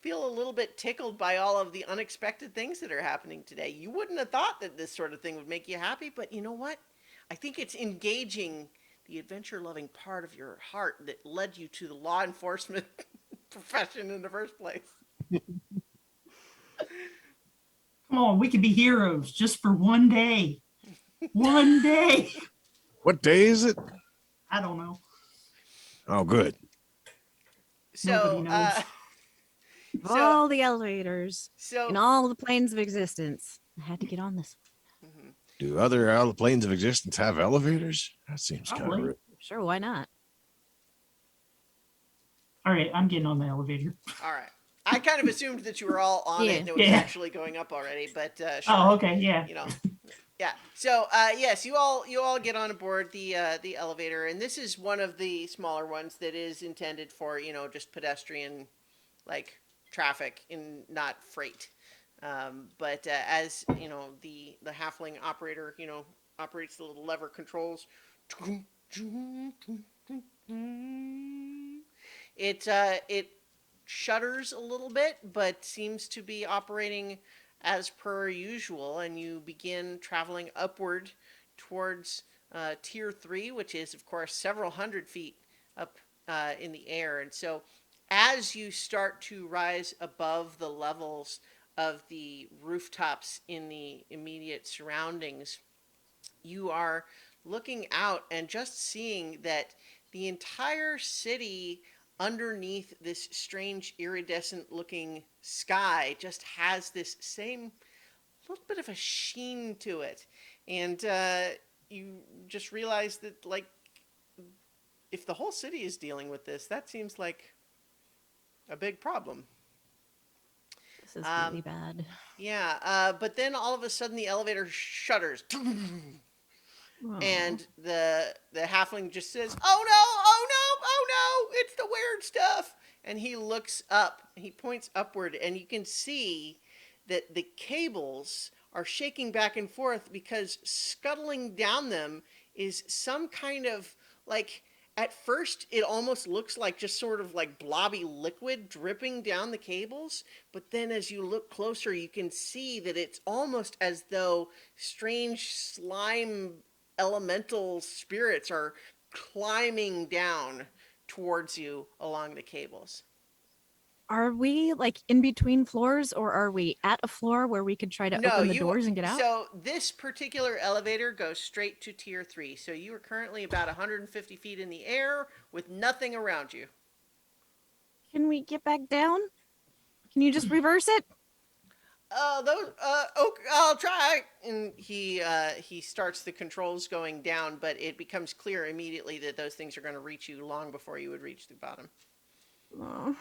feel a little bit tickled by all of the unexpected things that are happening today. You wouldn't have thought that this sort of thing would make you happy, but you know what? I think it's engaging the adventure loving part of your heart that led you to the law enforcement profession in the first place. Come on, we could be heroes just for one day. One day. What day is it? I don't know. Oh, good. Nobody So, knows. Of so, all the elevators so, in all the planes of existence, I had to get on this Mhm. Do other planes of existence have elevators? That seems kind of Probably. rude. one. Sure, why not? All right, I'm getting on the elevator. All right. I kind of assumed that you were all on it Yeah. and it was Yeah. actually going up already, but sure. Oh, okay, yeah. You know, yeah. So yes, you all get on aboard the elevator, and this is one of the smaller ones that is intended for just pedestrian like traffic and not freight. But as the halfling operator operates the little lever controls. It shudders a little bit, but seems to be operating as per usual, and you begin traveling upward towards tier 3, which is, of course, several hundred feet up in the air. And so, as you start to rise above the levels of the rooftops in the immediate surroundings, you are looking out and just seeing that the entire city underneath this strange iridescent looking sky just has this same little bit of a sheen to it. And you just realize that, like, if the whole city is dealing with this, that seems like a big problem. This is really bad. Yeah, but then all of a sudden the elevator shudders. Oh. And the halfling just says, "Oh no! Oh no! Oh no! It's the weird stuff!" And he looks up. He points upward, and you can see that the cables are shaking back and forth because scuttling down them is some kind of like. At first, it almost looks like just sort of like blobby liquid dripping down the cables. But then as you look closer, you can see that it's almost as though strange slime elemental spirits are climbing down towards you along the cables. Are we like in between floors, or are we at a floor where we could try to No, open the you. doors and get out? So this particular elevator goes straight to tier 3. So you are currently about 150 feet in the air with nothing around you. Can we get back down? Can you just reverse it? Okay, I'll try. And he starts the controls going down, but it becomes clear immediately that those things are going to reach you long before you would reach the bottom. Oh.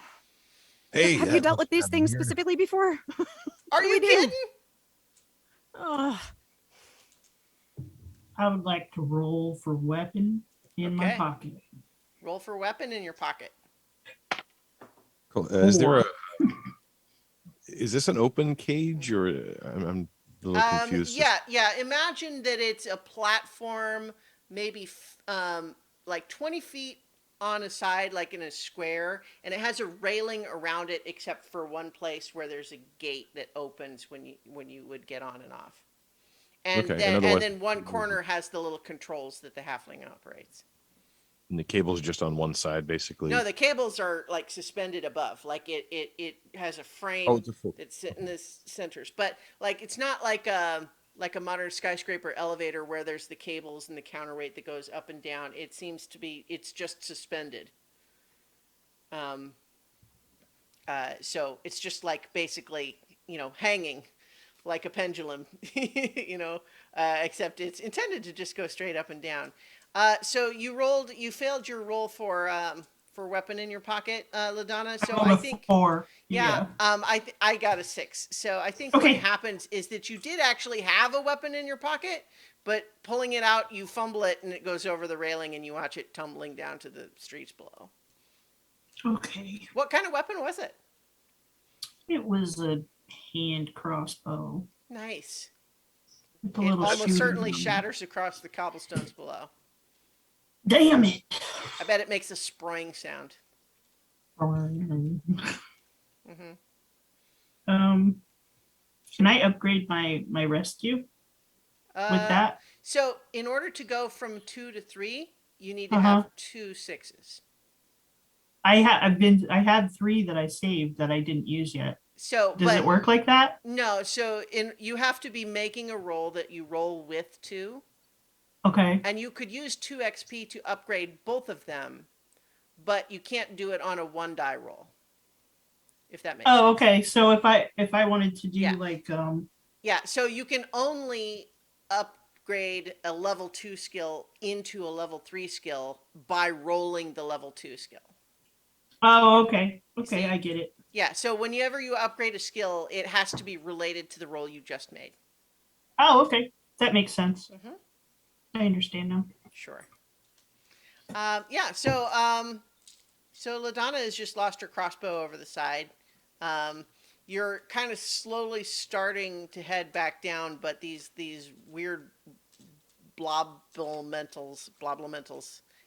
Hey, Have you dealt with these things specifically before? Are do you we do? kidding? Oh. I would like to roll for weapon in my Okay. pocket. Roll for weapon in your pocket. Cool. Is there a? Four. Is this an open cage or I'm a little confused? Yeah. Imagine that it's a platform, maybe like 20 feet on a side, like in a square, and it has a railing around it, except for one place where there's a gate that opens when you would get on and off. And Okay, then in other words- then one corner has the little controls that the halfling operates. And the cable's just on one side, basically. No, the cables are like suspended above. Like it has a frame Oh, it's a full- that's in the centers. But like it's not like a modern skyscraper elevator where there's the cables and the counterweight that goes up and down. It seems to be it's just suspended. So it's just like basically, hanging like a pendulum, except it's intended to just go straight up and down. So you failed your roll for weapon in your pocket, LaDonna. So Rolled I a think, 4. yeah, I got a 6. So I think Okay. what happens is that you did actually have a weapon in your pocket, but pulling it out, you fumble it and it goes over the railing and you watch it tumbling down to the streets below. Okay. What kind of weapon was it? It was a hand crossbow Nice. with a It little almost shooter certainly on it. shatters across the cobblestones below. Damn it! I bet it makes a spraying sound. Um, Hmm. can I upgrade my rescue with that? So in order to go from 2 to 3, you need to Uh huh. have 2 6s. I had 3 that I saved that I didn't use yet. So, Does but it work like that? no, so you have to be making a roll that you roll with 2, Okay. and you could use 2 XP to upgrade both of them, but you can't do it on a 1 die roll. If that makes Oh, sense. okay. So if I wanted to do Yeah. like Yeah, so you can only upgrade a level 2 skill into a level 3 skill by rolling the level 2 skill. oh, okay. Okay, See? I get it. Yeah, so whenever you upgrade a skill, it has to be related to the roll you just made. Oh, okay. That makes sense. Mm-hmm. I understand now. Sure. Yeah, so LaDonna has just lost her crossbow over the side. You're kind of slowly starting to head back down, but these weird bloblementals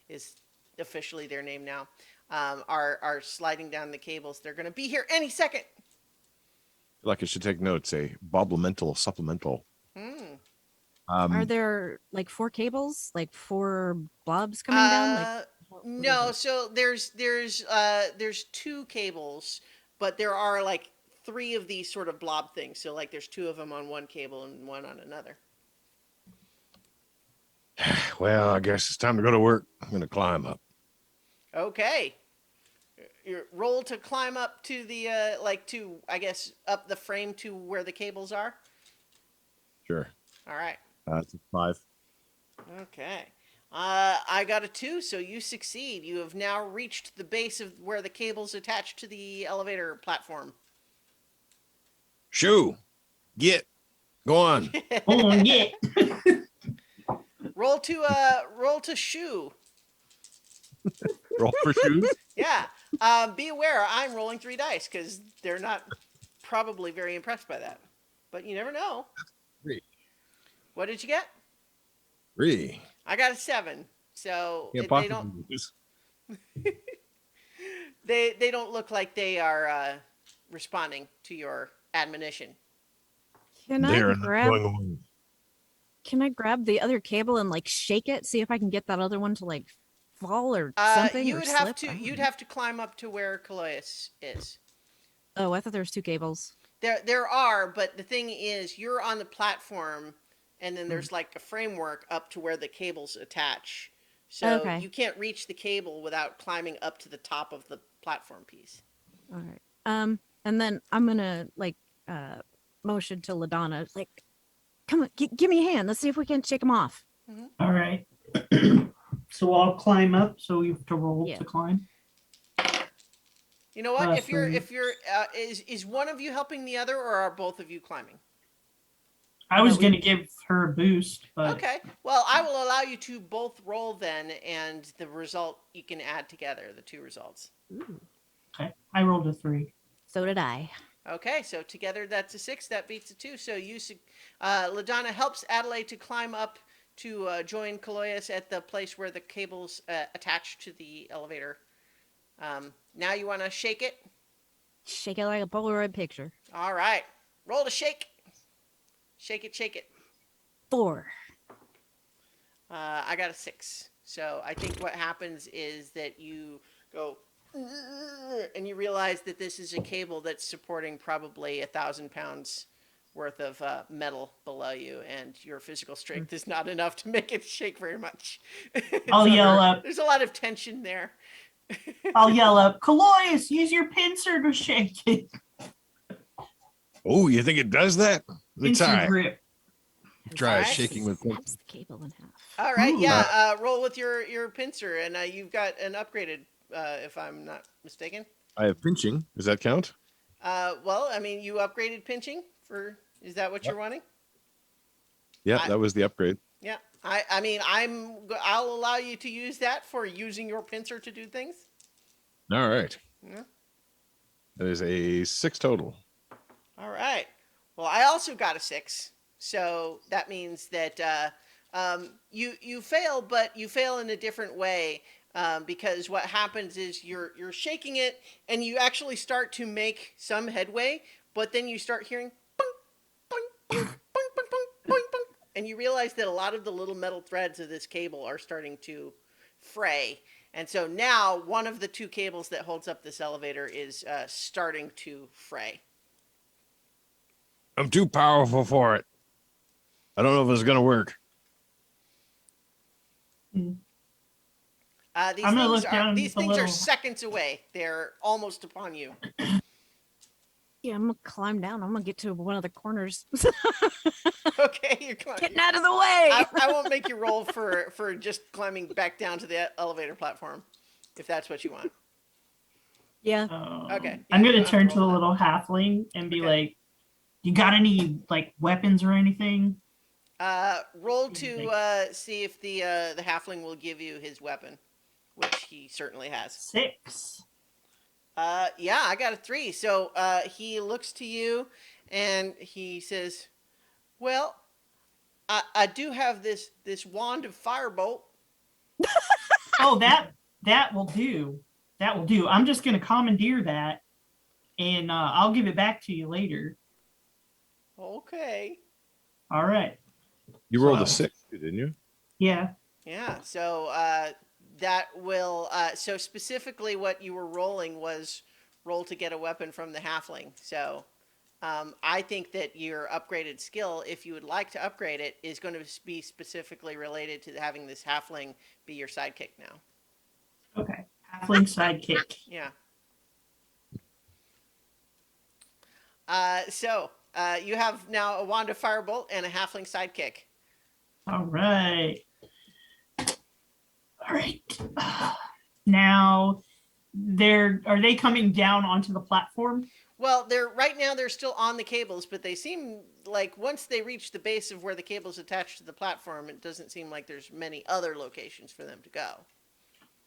is officially their name now, are sliding down the cables. They're going to be here any second. Like I should take notes. A Boblemental supplemental. Hmm. Are there like 4 cables, like 4 blobs coming down? Like what is No, it? so there's 2 cables, but there are like 3 of these sort of blob things. So like there's 2 of them on one cable and 1 on another. Well, I guess it's time to go to work. I'm going to climb up. Okay. You roll to climb up to the to I guess up the frame to where the cables are. Sure. All right. It's a 5. Okay. I got a 2, so you succeed. You have now reached the base of where the cable's attached to the elevator platform. Shoo. Get. Go on. Oh, yeah. roll to shoe. Roll for shoes. Yeah. Be aware, I'm rolling 3 dice because they're not probably very impressed by that. But you never know. 3. What did you get? 3. I got a 7. So Can't they possibly don't lose. they don't look like they are responding to your admonition. Can They I are not grab going away. can I grab the other cable and like shake it, see if I can get that other one to like fall or something You or would have slip? to I don't you'd know. have to climb up to where Calois is. Oh, I thought there was 2 cables. There are, but the thing is, you're on the platform, and then there's like a framework up to where the cables attach. So Okay. you can't reach the cable without climbing up to the top of the platform piece. All right. And then I'm gonna like motion to LaDonna, like, come on, give me a hand. Let's see if we can shake them off. All right. So I'll climb up. So you have to roll Yeah. to climb. You know what? Uh, If you're three. if you're is one of you helping the other, or are both of you climbing? I was we- gonna give her a boost, but Okay. Well, I will allow you to both roll then, and the result you can add together the 2 results. Ooh. okay. I rolled a 3. So did I. Okay, so together that's a 6. That beats a 2. So LaDonna helps Adelaide to climb up to join Calois at the place where the cable's attached to the elevator. Now you want to shake it? Shake it like a Polaroid picture. All right. Roll to shake. Shake it, shake it. 4. I got a 6. So I think what happens is that you go and you realize that this is a cable that's supporting probably 1,000 pounds worth of metal below you, and your physical strength is not enough to make it shake very much. I'll yell up. There's a lot of tension there. I'll yell up, Calois, use your pincer to shake it. Oh, you think it does that? Let me Pincer try. grip. Try Alright. shaking with Snaps the cable in half. All right, Ooh. yeah. Roll with your pincer, and you've got an upgraded, if I'm not mistaken. I have pinching. Does that count? Well, I mean, you upgraded pinching for. Is that what you're wanting? Yeah, that was the upgrade. Yeah. I mean, I'll allow you to use that for using your pincer to do things. All right. Yeah. That is a 6 total. All right. Well, I also got a 6, so that means that you fail, but you fail in a different way. Because what happens is you're shaking it, and you actually start to make some headway, but then you start hearing boing, boing, boing, boing, boing, boing, boing, and you realize that a lot of the little metal threads of this cable are starting to fray. And so now one of the 2 cables that holds up this elevator is starting to fray. I'm too powerful for it. I don't know if it's going to work. Hmm. These I'm gonna things look are down these at the things are little- seconds away. They're almost upon you. Yeah, I'm gonna climb down. I'm gonna get to one of the corners. Okay, you're climbing. Getting out of the way. I won't make you roll for just climbing back down to the elevator platform, if that's what you want. Yeah. Okay, I'm yeah, you gonna don't have turn to to the roll that. little halfling and be Okay. like, "You got any like weapons or anything?" Roll to see if the halfling will give you his weapon, which he certainly has. 6. Yeah, I got a 3. So he looks to you, and he says, "Well, I do have this wand of firebolt." Oh, that will do. That will do. I'm just gonna commandeer that, and I'll give it back to you later. Okay. All right. You rolled a So- 6, didn't you? Yeah. Yeah. So that will. So specifically, what you were rolling was roll to get a weapon from the halfling. So I think that your upgraded skill, if you would like to upgrade it, is going to be specifically related to having this halfling be your sidekick now. Okay. Halfling sidekick. Yeah. So you have now a wand of firebolt and a halfling sidekick. All right. All right. Now, are they coming down onto the platform? Well, they're still on the cables, but they seem like once they reach the base of where the cable's attached to the platform, it doesn't seem like there's many other locations for them to go.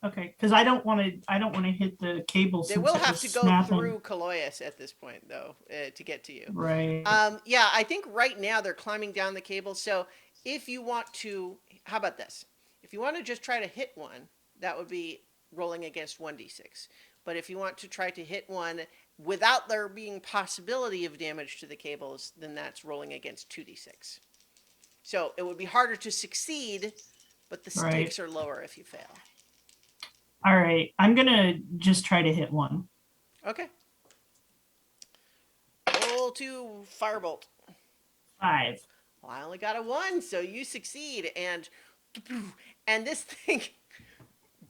Okay, because I don't want to hit the cable. They since will it have was to go snapping. through Kaloyas at this point, though, to get to you. Right. Yeah, I think right now they're climbing down the cable. So if you want to, how about this? If you want to just try to hit one, that would be rolling against 1d6. But if you want to try to hit one without there being possibility of damage to the cables, then that's rolling against 2d6. So it would be harder to succeed, but the stakes are lower if you fail. All right. I'm gonna just try to hit one. Okay. Roll to firebolt. 5. Well, I only got a 1, so you succeed, and this thing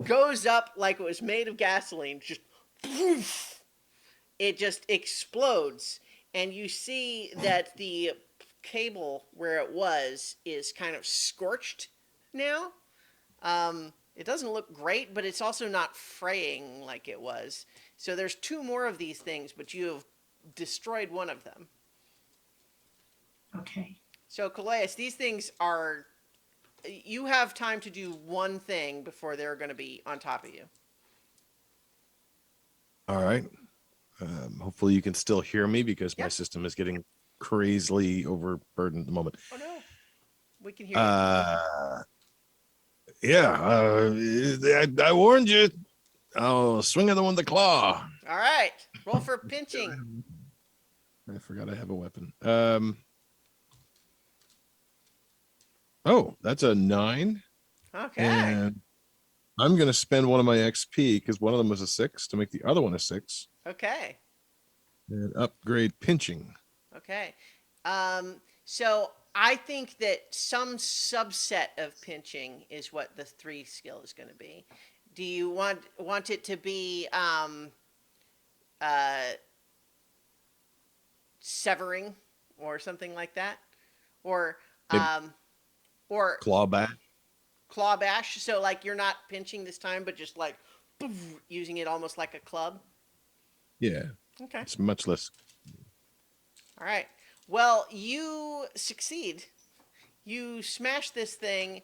goes up like it was made of gasoline. Just it just explodes, and you see that the cable where it was is kind of scorched now. It doesn't look great, but it's also not fraying like it was. So there's 2 more of these things, but you have destroyed one of them. Okay. So, Calais, these things are. You have time to do one thing before they're going to be on top of you. All right. Hopefully you can still hear me because my Yeah. system is getting crazily overburdened at the moment. Oh, no. We can hear you. I warned you. I'll swing at the one with the claw. All right. Roll for pinching. I forgot I have a weapon. Oh, that's a 9. Okay. And I'm going to spend one of my XP because one of them was a 6 to make the other one a 6 Okay. and upgrade pinching. Okay. So I think that some subset of pinching is what the 3 skill is going to be. Do you want it to be severing or something like that, or or Claw back. claw bash? So like you're not pinching this time, but just like poof, using it almost like a club. Yeah, Okay. it's much less. All right. Well, you succeed. You smash this thing.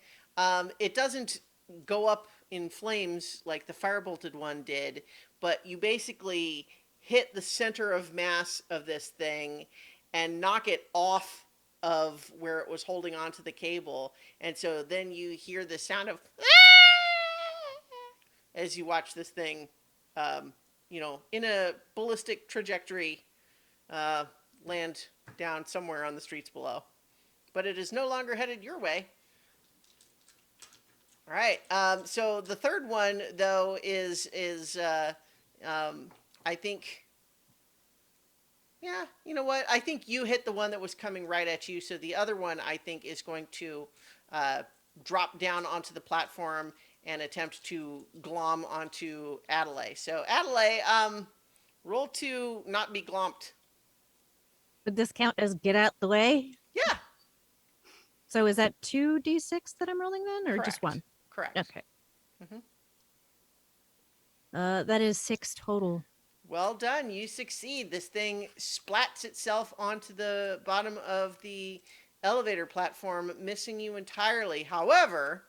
It doesn't go up in flames like the fire-bolted one did, but you basically hit the center of mass of this thing and knock it off of where it was holding onto the cable. And so then you hear the sound of as you watch this thing, in a ballistic trajectory, land down somewhere on the streets below. But it is no longer headed your way. All right. So the third one, though, is I think. Yeah, you know what? I think you hit the one that was coming right at you. So the other one, I think, is going to drop down onto the platform and attempt to glom onto Adelaide. So Adelaide, roll to not be glomped. Would this count as get out the way? Yeah. So is that 2d6 that I'm rolling then, or just Correct. one? Correct. Okay. Mhm. That is 6 total. Well done. You succeed. This thing splats itself onto the bottom of the elevator platform, missing you entirely. However,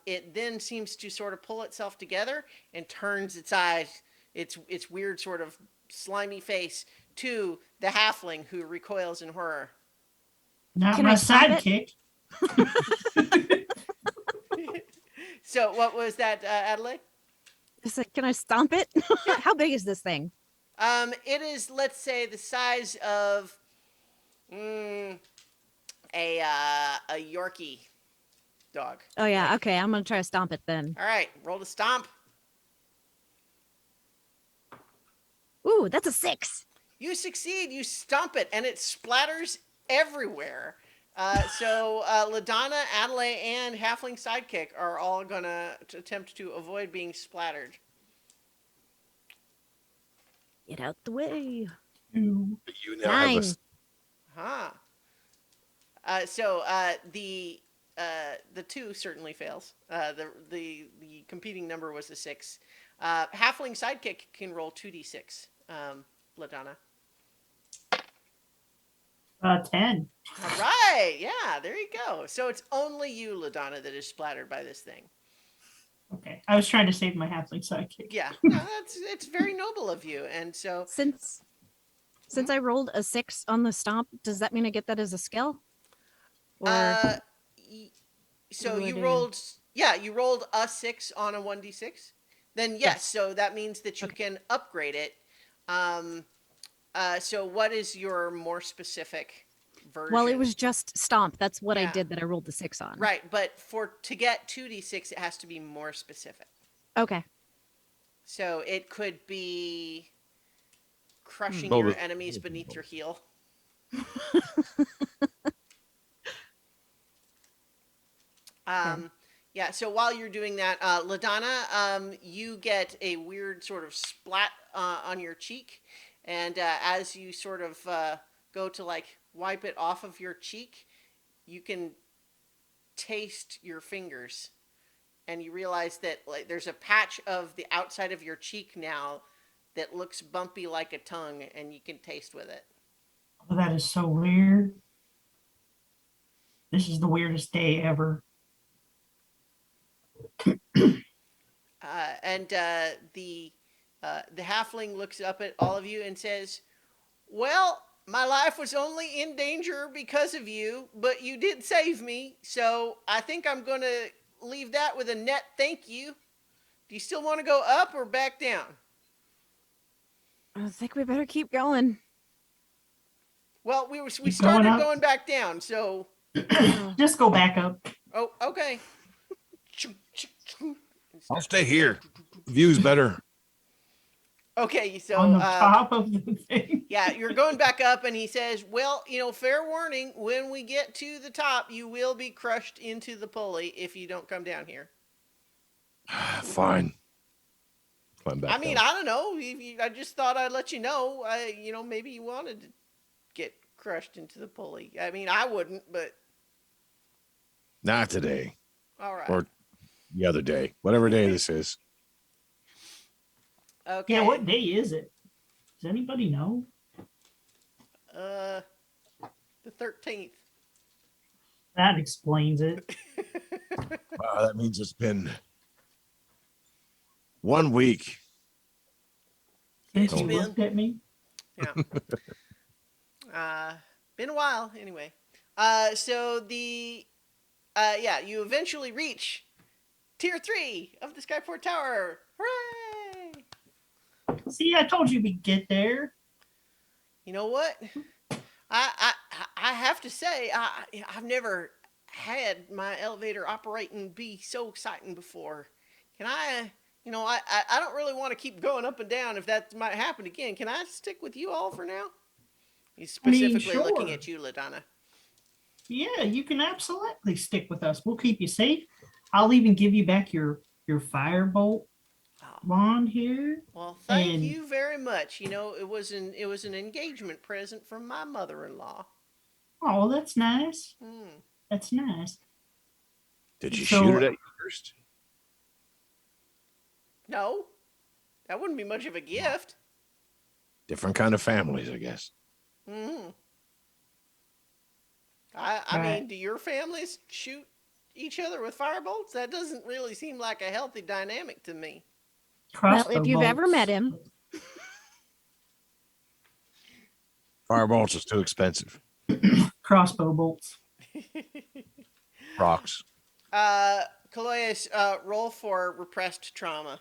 it then seems to sort of pull itself together and turns its eyes, its weird sort of slimy face, to the halfling, who recoils in horror. Not Can my I stop it? sidekick. So what was that, Adelaide? It's like, can I stomp it? How big is this thing? It is, let's say, the size of a Yorkie dog. Oh yeah, okay. I'm gonna try to stomp it then. All right, roll to stomp. Ooh, that's a 6. You succeed. You stomp it, and it splatters everywhere. So LaDonna, Adelaide, and Halfling Sidekick are all going to attempt to avoid being splattered. Get out the way. Ooh. You now have 9. Huh. The 2 certainly fails. The competing number was a 6. Halfling Sidekick can roll 2d6. LaDonna. 10. All right. Yeah, there you go. So it's only you, LaDonna, that is splattered by this thing. Okay. I was trying to save my halfling sidekick. Yeah, no, it's very noble of you. And so Since I rolled a 6 on the stomp, does that mean I get that as a skill? Or so what do I you do? rolled you rolled a 6 on a 1d6. Then yes, so that means that you can upgrade it. So what is your more specific version? well, it was just stomp. That's what I Yeah. did that I rolled the 6 on. Right, but to get 2d6 it has to be more specific. Okay. So it could be crushing Roll your the- enemies beneath your heel. Yeah, so while you're doing that, LaDonna, you get a weird sort of splat on your cheek. And as you sort of go to like wipe it off of your cheek, you can taste your fingers. And you realize that like there's a patch of the outside of your cheek now that looks bumpy like a tongue, and you can taste with it. Oh, that is so weird. This is the weirdest day ever. And the halfling looks up at all of you and says, "Well, my life was only in danger because of you, but you did save me, so I think I'm going to leave that with a net thank you. Do you still want to go up or back down?" I think we better keep going. Well, we Keep started going up. going back down, so Just go back up. oh, okay. I'll stay here. View's better. Okay, so On the top of the thing. yeah, you're going back up, and he says, "Well, fair warning, when we get to the top, you will be crushed into the pulley if you don't come down here." Fine. Climb back I mean, down. I don't know. I just thought I'd let you know. Maybe you wanted to get crushed into the pulley. I mean, I wouldn't, but Not today. all right. Or the other day. Whatever day this is. Okay. Yeah, what day is it? Does anybody know? The 13th. That explains it. Wow, that means it's been 1 week. Since It's you been- looked at me. Yeah. Been a while, anyway. So the yeah, you eventually reach tier 3 of the Skyport Tower. Hooray! See, I told you we'd get there. You know what? I have to say I've never had my elevator operating be so exciting before. Can I? You know, I don't really want to keep going up and down if that might happen again. Can I stick with you all for now? He's specifically looking sure. at you, LaDonna. Yeah, you can absolutely stick with us. We'll keep you safe. I'll even give you back your firebolt Oh, wand here. well, thank And- you very much. You know, it was an engagement present from my mother-in-law. Oh, that's nice. Hmm. That's nice. Did you So- shoot it at you first? No, that wouldn't be much of a gift. Different kind of families, I guess. Hmm. I Right. mean, do your families shoot each other with firebolts? That doesn't really seem like a healthy dynamic to me. Well, if you've ever bolts. met him, Fireballs is too expensive. Crossbow bolts. Rocks. Kaloyas, roll for repressed trauma.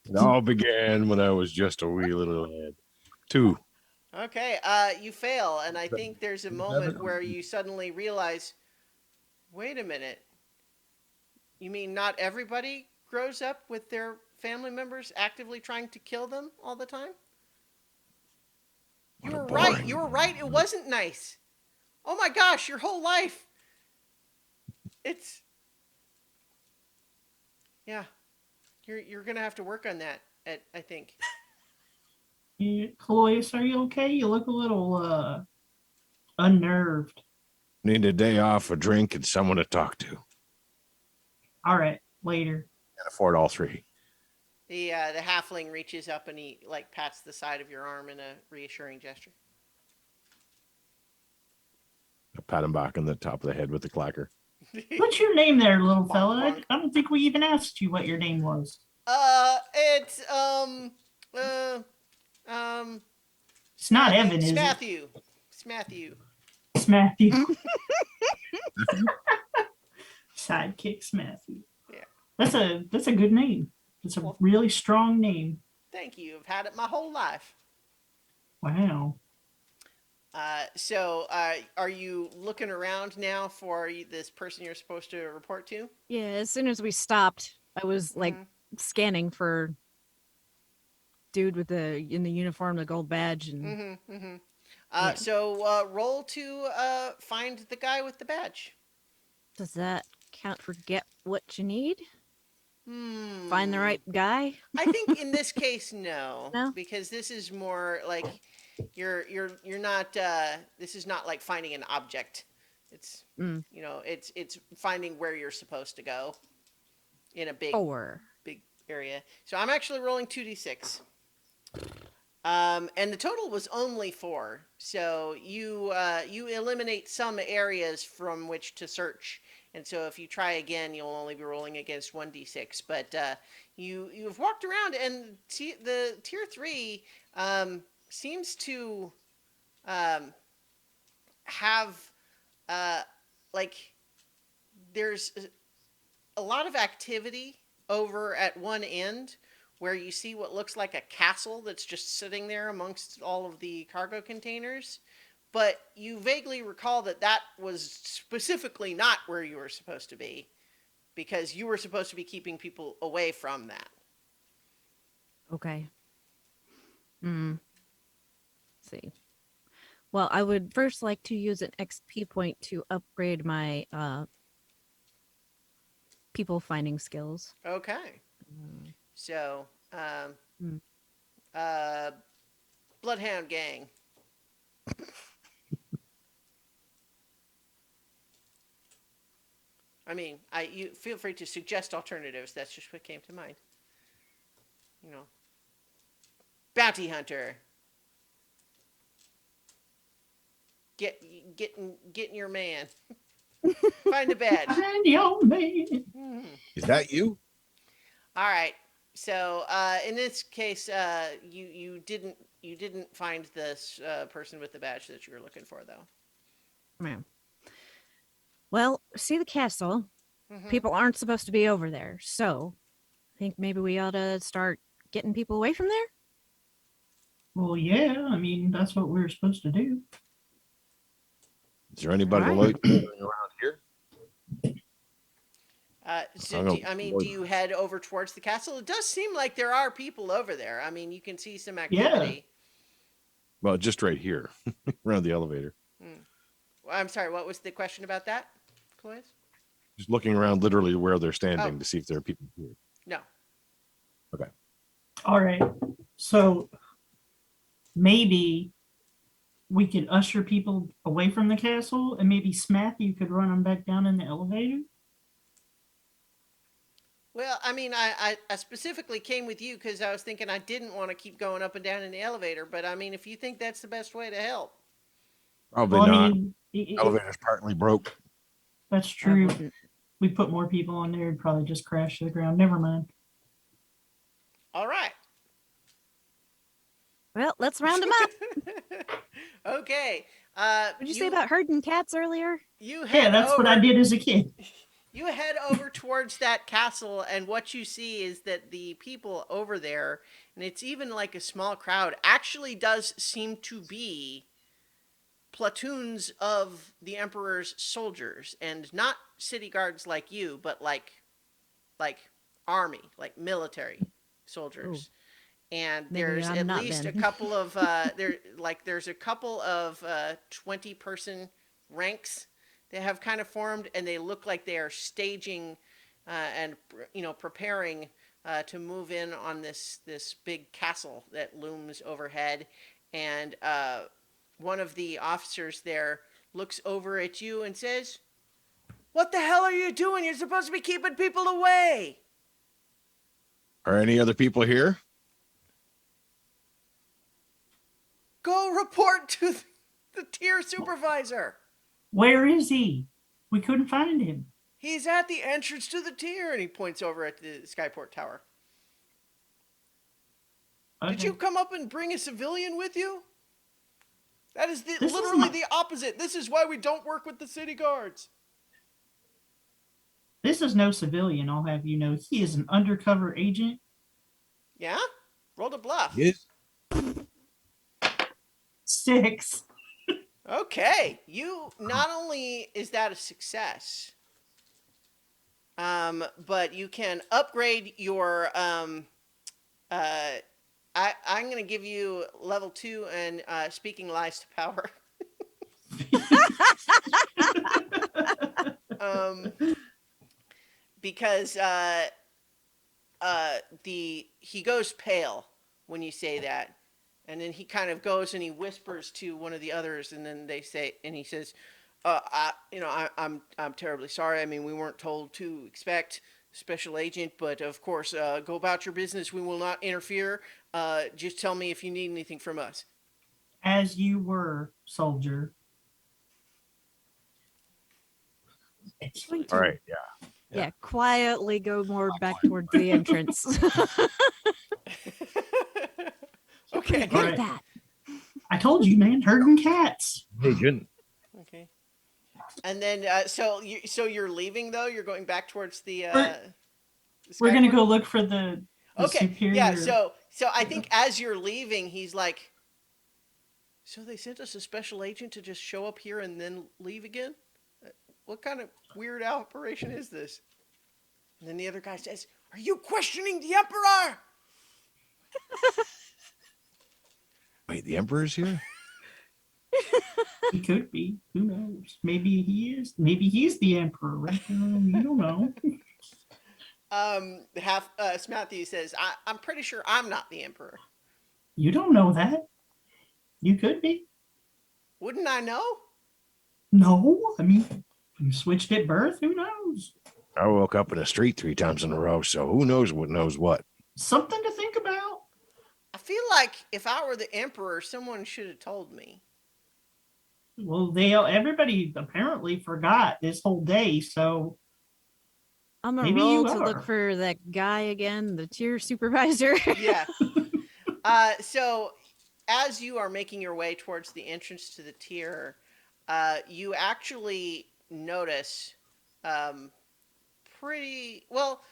It all began when I was just a wee little lad. 2. Okay, you fail, and I think there's a moment where you suddenly realize, wait a minute. You mean not everybody grows up with their family members actively trying to kill them all the time? You What a were right. boring- You were right. It wasn't nice. Oh my gosh, your whole life. It's yeah. You're gonna have to work on that. I think. Chloe, are you okay? You look a little unnerved. Need a day off, a drink, and someone to talk to. All right, later. Can't afford all 3. The halfling reaches up and he like pats the side of your arm in a reassuring gesture. I pat him back on the top of the head with the clacker. What's your name there, little Bonk, fella? bonk. I don't think we even asked you what your name was. It's It's not Evan, is it? Matthew. It's Matthew. It's Matthew. Sidekick Matthew. Yeah. That's a good name. It's a Well- really strong name. Thank you. I've had it my whole life. Wow. So, are you looking around now for this person you're supposed to report to? yeah, as soon as we stopped, I was like Mhm. scanning for dude with in the uniform, the gold badge, and Mm-hmm. Mm-hmm. Yeah. So, roll to find the guy with the badge. does that count for get what you need? Hmm. Find the right guy? I think in this case, no, No? because this is more like you're not. This is not like finding an object. It's Mm. you know, it's finding where you're supposed to go in a big 4. big area. So I'm actually rolling 2d6. And the total was only 4. So you eliminate some areas from which to search. And so if you try again, you'll only be rolling against 1d6. But you've walked around, and the tier 3 seems to have like there's a lot of activity over at one end where you see what looks like a castle that's just sitting there amongst all of the cargo containers. But you vaguely recall that that was specifically not where you were supposed to be, because you were supposed to be keeping people away from that. Okay. See. Well, I would first like to use an XP point to upgrade my people finding skills. Okay. Mm. So, Hmm. Bloodhound Gang. I mean, you feel free to suggest alternatives. That's just what came to mind. You know, Bounty Hunter. Getting your man. Find a badge. Find your man. Mhm. Is that you? All right. So in this case, you didn't find this person with the badge that you were looking for, though. Yeah. Well, see the castle. Mhm. People aren't supposed to be over there, so I think maybe we ought to start getting people away from there. Well, yeah, I mean, that's what we're supposed to do. Is there anybody Right. around here? So, I don't I mean, know. do you head over towards the castle? It does seem like there are people over there. I mean, you can see some activity. Well, just right here, around the elevator. I'm sorry, what was the question about that, Clovis? Just looking around, literally where they're standing Oh. to see if there are people here. No. All right. So maybe we could usher people away from the castle, and maybe Smath, you could run them back down in the elevator. Well, I mean, I specifically came with you because I was thinking I didn't want to keep going up and down in the elevator. But I mean, if you think that's the best way to help. Probably Well, I not. mean, Elevator's partly broke. that's I true. wouldn't. We put more people on there, it'd probably just crash to the ground. Never mind. All right. Well, let's round them up. Okay. What did you say about herding cats earlier? You Yeah, head that's what I over- did as a kid. You head over towards that castle, and what you see is that the people over there, and it's even like a small crowd, actually does seem to be platoons of the Emperor's soldiers, and not city guards like you, but like army, like military soldiers. And Maybe there's I'm at not least then. a couple of there's a couple of 20-person ranks that have kind of formed, and they look like they are staging and preparing to move in on this big castle that looms overhead. And one of the officers there looks over at you and says, "What the hell are you doing? You're supposed to be keeping people away." Are any other people here? Go report to the tier supervisor. Where is he? We couldn't find him. He's at the entrance to the tier, and he points over at the Skyport Tower. Did Okay. you come up and bring a civilian with you? That is is literally not- the opposite. This is why we don't work with the city guards. This is no civilian, I'll have you know. He is an undercover agent. Yeah? Roll the bluff. Yes. 6. Okay. You, not only is that a success, but you can upgrade your, I'm going to give you level 2 and speaking lies to power. Because he goes pale when you say that, and then he kind of goes and he whispers to one of the others, and then he says, I'm terribly sorry. I mean, we weren't told to expect special agent, but of course, go about your business. We will not interfere. Just tell me if you need anything from us." As you were, soldier. All right. Yeah. Yeah, quietly go more back towards the entrance. Okay. Good All at right. that. I told you, man, herding cats. Agent. Okay. And then, so you're leaving though. You're going back towards the. We're gonna Skyport? go look for the Okay. superior. Yeah. So I think as you're leaving, he's like, "So they sent us a special agent to just show up here and then leave again? What kind of weird operation is this?" And then the other guy says, "Are you questioning the Emperor?" Wait, the Emperor's here? He could be. Who knows? Maybe he is. Maybe he's the emperor. Right? You don't know. Matthew says, I'm pretty sure I'm not the Emperor. You don't know that. You could be. Wouldn't I know? No, I mean, you switched at birth. Who knows? I woke up in the street 3 times in a row, so who knows what knows what. Something to think about. I feel like if I were the Emperor, someone should have told me. Well, everybody apparently forgot this whole day, so I'm gonna maybe roll you to look are. for that guy again, the tier supervisor. Yeah. So as you are making your way towards the entrance to the tier, you actually notice um, pretty well.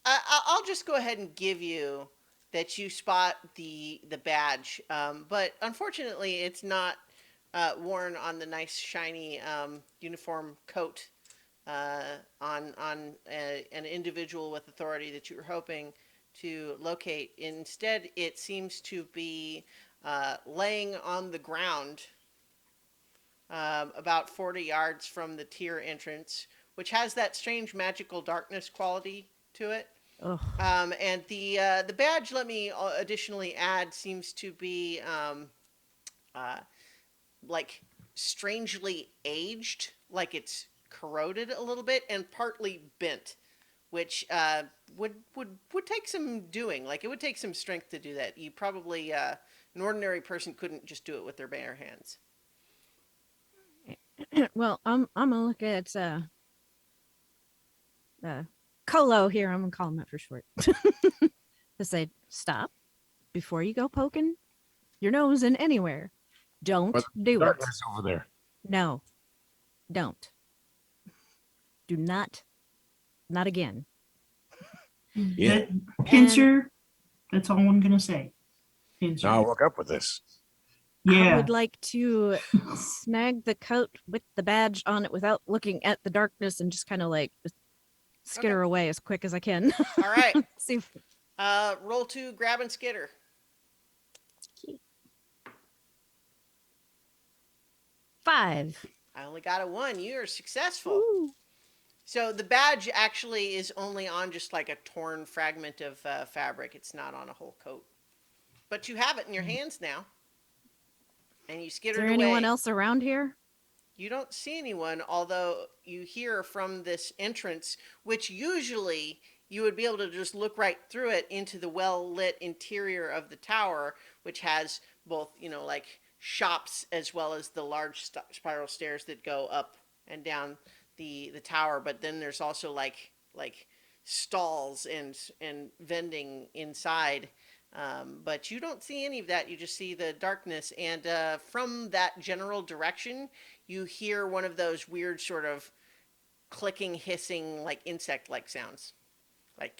I'll just go ahead and give you that you spot the badge, but unfortunately, it's not worn on the nice shiny uniform coat on an individual with authority that you were hoping to locate. Instead, it seems to be laying on the ground about 40 yards from the tier entrance, which has that strange magical darkness quality to it. Oh, And the badge, let me additionally add, seems to be uh, like strangely aged, like it's corroded a little bit and partly bent, which would take some doing. Like it would take some strength to do that. You probably an ordinary person couldn't just do it with their bare hands. well, I'm gonna look at Colo here. I'm gonna call him that for short. To say stop before you go poking your nose in anywhere. Don't But do it. darkness over there. No, don't. Do not. Not again. Yeah. Pincer. That's all I'm gonna say. Pincer. Now I woke up with this. I Yeah. would like to snag the coat with the badge on it without looking at the darkness and just kind of like skitter away as quick as I can. All right. See if Roll to grab and skitter. 5. I only got a 1. You are successful. Ooh. So the badge actually is only on just like a torn fragment of fabric. It's not on a whole coat. But you have it in your hands now. And you Is skitter there away. anyone else around here? You don't see anyone, although you hear from this entrance, which usually you would be able to just look right through it into the well-lit interior of the tower, which has both, like shops as well as the large spiral stairs that go up and down the tower. But then there's also like stalls and vending inside. But you don't see any of that. You just see the darkness. And from that general direction, you hear one of those weird sort of clicking, hissing, like insect-like sounds. Like,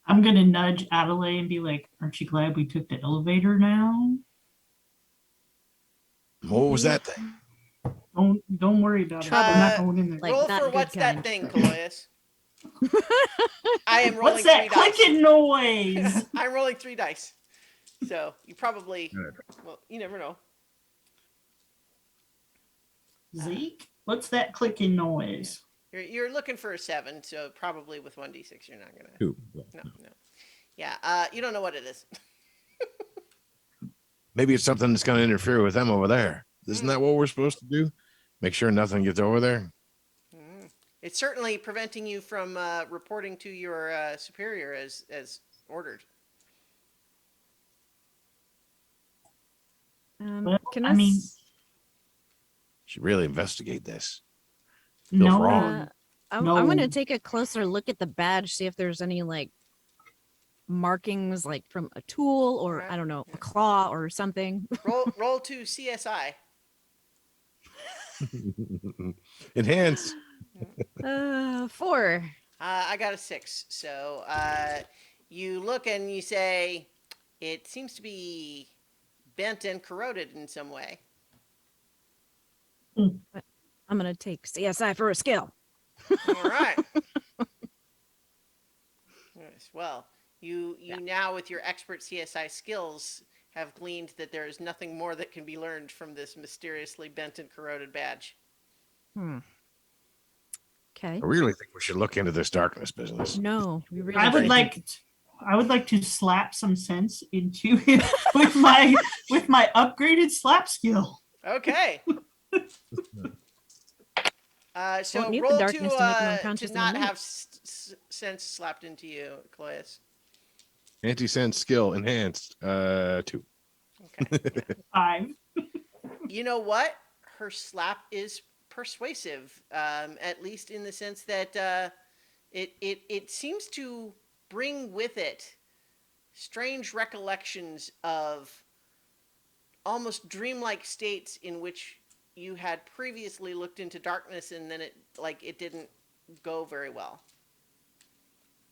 I'm gonna nudge Adelaide and be like, "Aren't you glad we took the elevator now? What was that thing? Don't worry about Trouble. it. We're not going in there." Like, roll not for good what's that kind. thing, Coloius? I am rolling What's that 3 dice. clicking noise? I'm rolling 3 dice. So you probably, well, you never know. Zeke, what's that clicking noise? You're looking for a 7, so probably with 1d6 you're not gonna. Two. No. Yeah, you don't know what it is. Maybe it's something that's going to interfere with them over there. Isn't that what we're supposed to do? Make sure nothing gets over there. It's certainly preventing you from reporting to your superior as ordered. Well, Can I mean- Should really investigate this. No, wrong. I'm going to No. take a closer look at the badge, see if there's any like markings like from a tool or Right. I don't know, a claw or something. Roll to CSI. Enhance. 4. I got a 6. So you look and you say, it seems to be bent and corroded in some way. I'm going to take CSI for a skill. All right. Yes, well, you now with your expert CSI skills have gleaned that there is nothing more that can be learned from this mysteriously bent and corroded badge. Okay. I really think we should look into this darkness business. No, we really I would don't. like to slap some sense into him with my upgraded slap skill. Okay. So Won't need the roll darkness to make him unconscious to in a not minute. have sense slapped into you, Cloyus. Anti-sense skill enhanced. 2. Okay. Yeah. 5. you know what? Her slap is persuasive, at least in the sense that it seems to bring with it strange recollections of almost dreamlike states in which you had previously looked into darkness and then it didn't go very well.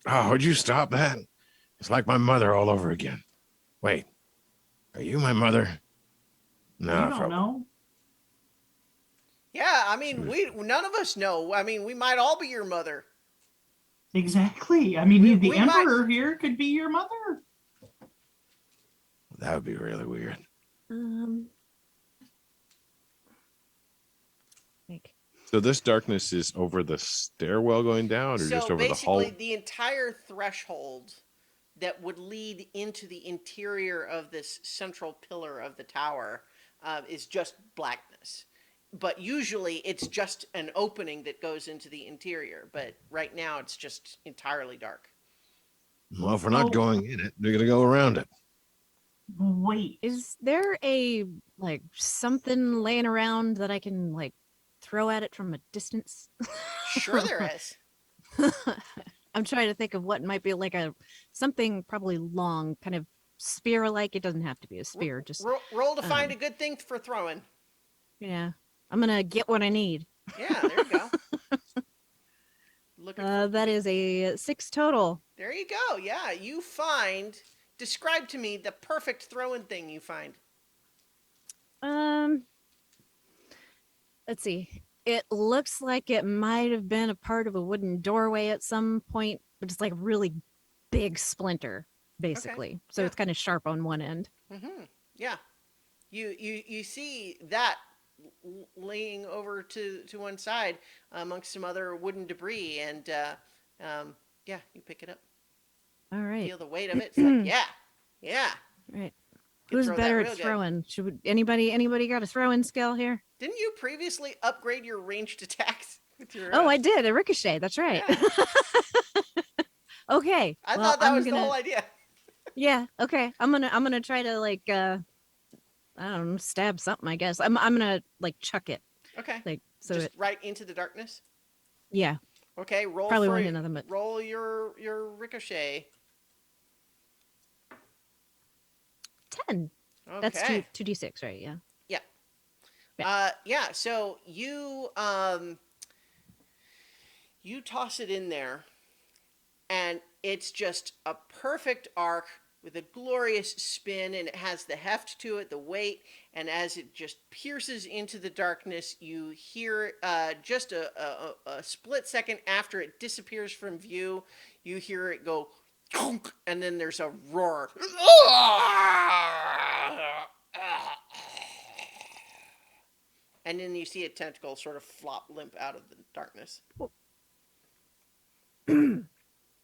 Oh, would you stop that? It's like my mother all over again. Wait, are you my mother? No, You don't probably. know. Yeah, I mean, we none of us know. I mean, we might all be your mother. Exactly. I mean, We- the we might- emperor here could be your mother. That would be really weird. Like, So this darkness is over the stairwell going down, or So just over the hull? basically, the entire threshold that would lead into the interior of this central pillar of the tower is just blackness. But usually, it's just an opening that goes into the interior. But right now, it's just entirely dark. Well, if we're not Oh. going in it, we're gonna go around it. Wait. is there a like something laying around that I can like throw at it from a distance? Sure, there is. I'm trying to think of what might be like a something probably long, kind of spear-like. It doesn't have to be a spear. Just Roll to find a good thing for throwing. yeah. I'm gonna get what I need. Yeah, there you go. Looking for That is a 6 total. There you go. Yeah, you find. Describe to me the perfect throwing thing you find. Let's see. It looks like it might have been a part of a wooden doorway at some point, but it's like really big splinter, basically. So yeah. it's kind of sharp on one end. Mm-hmm. Yeah, you see that laying over to one side amongst some other wooden debris, and yeah, you pick it up. All right. Feel the weight of it. It's like yeah. All right. Could Who's throw that better real at good. throwing? Anybody got a throwing skill here? Didn't you previously upgrade your ranged attacks with your? Oh, I did. A ricochet. That's right. Yeah. Okay. I well, thought that I'm was gonna, the whole idea. Yeah. Okay. I'm gonna try to like I don't know, stab something. I guess I'm gonna like chuck it Okay, like so just it. right into the darkness. Yeah. Okay, roll Probably for won't hit nothing but roll your ricochet. 10. Okay. That's 2d6, right? Yeah. Yeah. So you you toss it in there, and it's just a perfect arc with a glorious spin, and it has the heft to it, the weight, and as it just pierces into the darkness, you hear just a split second after it disappears from view, you hear it go, and then there's a roar. And then you see a tentacle sort of flop limp out of the darkness.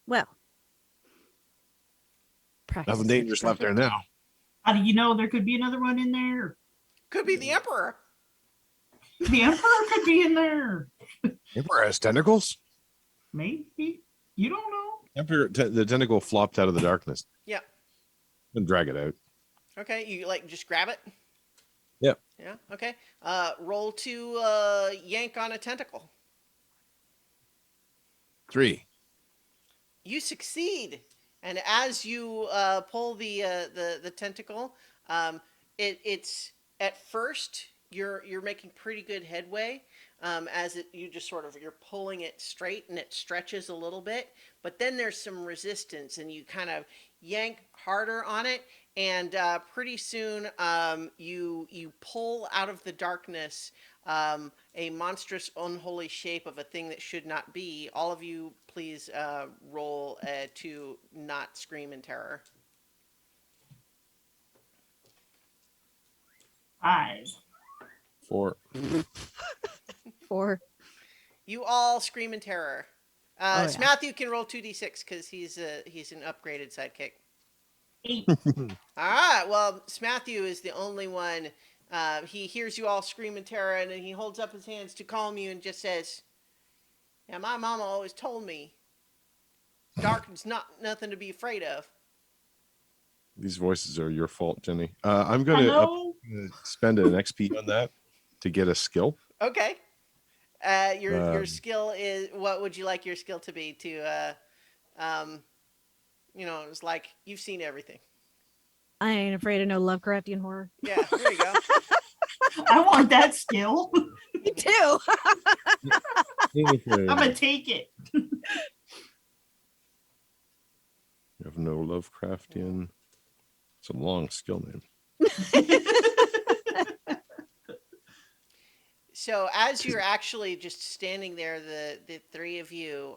Well. Practice Nothing makes dangerous left there perfect. now. How do you know there could be another one in there? Could be the Emperor. The emperor could be in there. Emperor has tentacles. Maybe. You don't know. Emperor, the tentacle flopped out of the darkness. Yeah. And drag it out. Okay, you like just grab it? Yep. Yeah, okay. Roll to yank on a tentacle. 3. You succeed. And as you pull the tentacle, it's at first you're making pretty good headway. As you just sort of you're pulling it straight and it stretches a little bit, but then there's some resistance and you kind of yank harder on it, and pretty soon you pull out of the darkness a monstrous unholy shape of a thing that should not be. All of you please roll to not scream in terror. 5. 4. 4. You all scream in terror. Oh, yeah. Matthew can roll 2d6 because he's an upgraded sidekick. 8. All right. Well, Matthew is the only one. He hears you all scream in terror, and then he holds up his hands to calm you and just says, "Yeah, my mama always told me, dark is nothing to be afraid of." These voices are your fault, Jenny. I'm gonna Hello? gonna spend an XP on that to get a skill. Okay. Your Um, skill is, what would you like your skill to be? Um, it's like you've seen everything. I ain't afraid of no Lovecraftian horror. Yeah, there you go. I want that skill. Me too. I'm gonna take it. You have no Lovecraftian. It's a long skill name. So as you're actually just standing there, the three of you,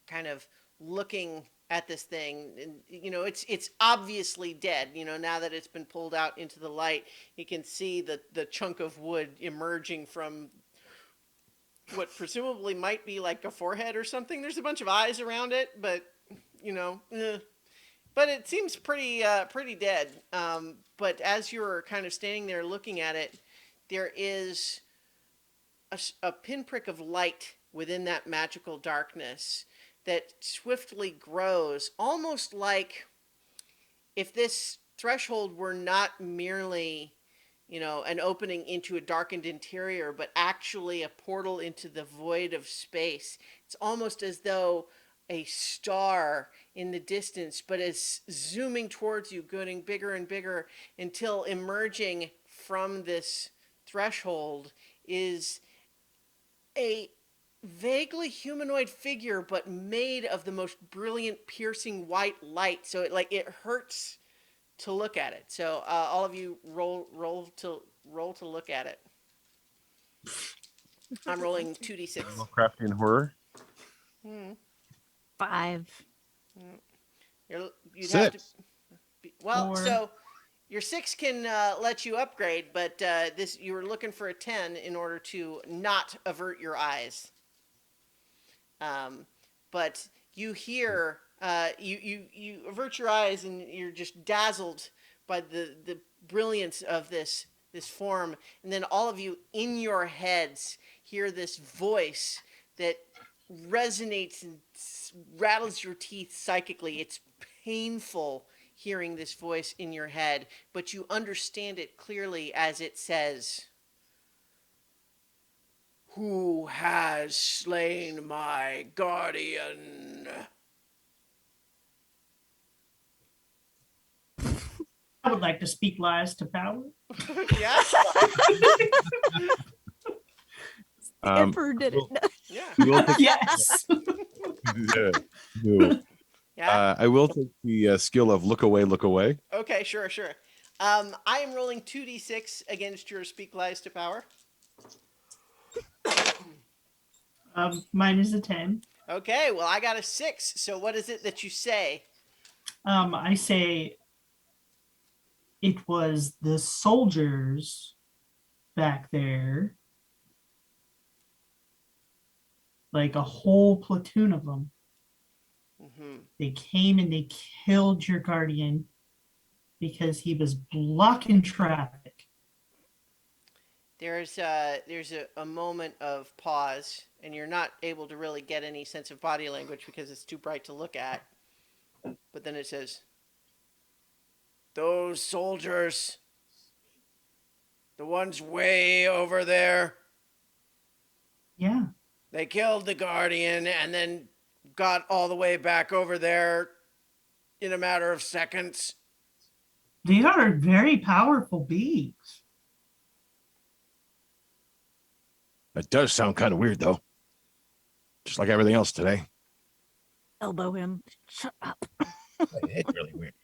kind of looking at this thing, and it's obviously dead. Now that it's been pulled out into the light, you can see the chunk of wood emerging from what presumably might be like a forehead or something. There's a bunch of eyes around it, but but it seems pretty dead. But as you're kind of standing there looking at it, there is a pinprick of light within that magical darkness that swiftly grows, almost like if this threshold were not merely, an opening into a darkened interior, but actually a portal into the void of space. It's almost as though a star in the distance, but is zooming towards you, getting bigger and bigger, until emerging from this threshold is a vaguely humanoid figure, but made of the most brilliant, piercing white light. So it hurts to look at it. So all of you roll to look at it. I'm rolling 2d6. Lovecraftian horror. 5. You'd have to. Six. Well, 4. so your 6 can let you upgrade, but this you were looking for a 10 in order to not avert your eyes. But you hear, you avert your eyes and you're just dazzled by the brilliance of this form, and then all of you in your heads hear this voice that resonates and rattles your teeth psychically. It's painful hearing this voice in your head, but you understand it clearly as it says, "Who has slain my guardian?" I would like to speak lies to power. Yeah, The Emperor did it. yeah, You will take, Yes. no. yeah. I will take the skill of look away, look away. Okay, sure. I am rolling 2d6 against your speak lies to power. Mine is a 10. Okay, well, I got a 6. So what is it that you say? I say it was the soldiers back there, like a whole platoon of them. Mm-hmm. They came and they killed your guardian because he was blocking traffic. There's a moment of pause, and you're not able to really get any sense of body language because it's too bright to look at. But then it says, "Those soldiers, the ones way over there, Yeah. they killed the Guardian and then got all the way back over there in a matter of seconds." They are very powerful beings. That does sound kind of weird, though. Just like everything else today. Elbow him. Shut up. It's really weird.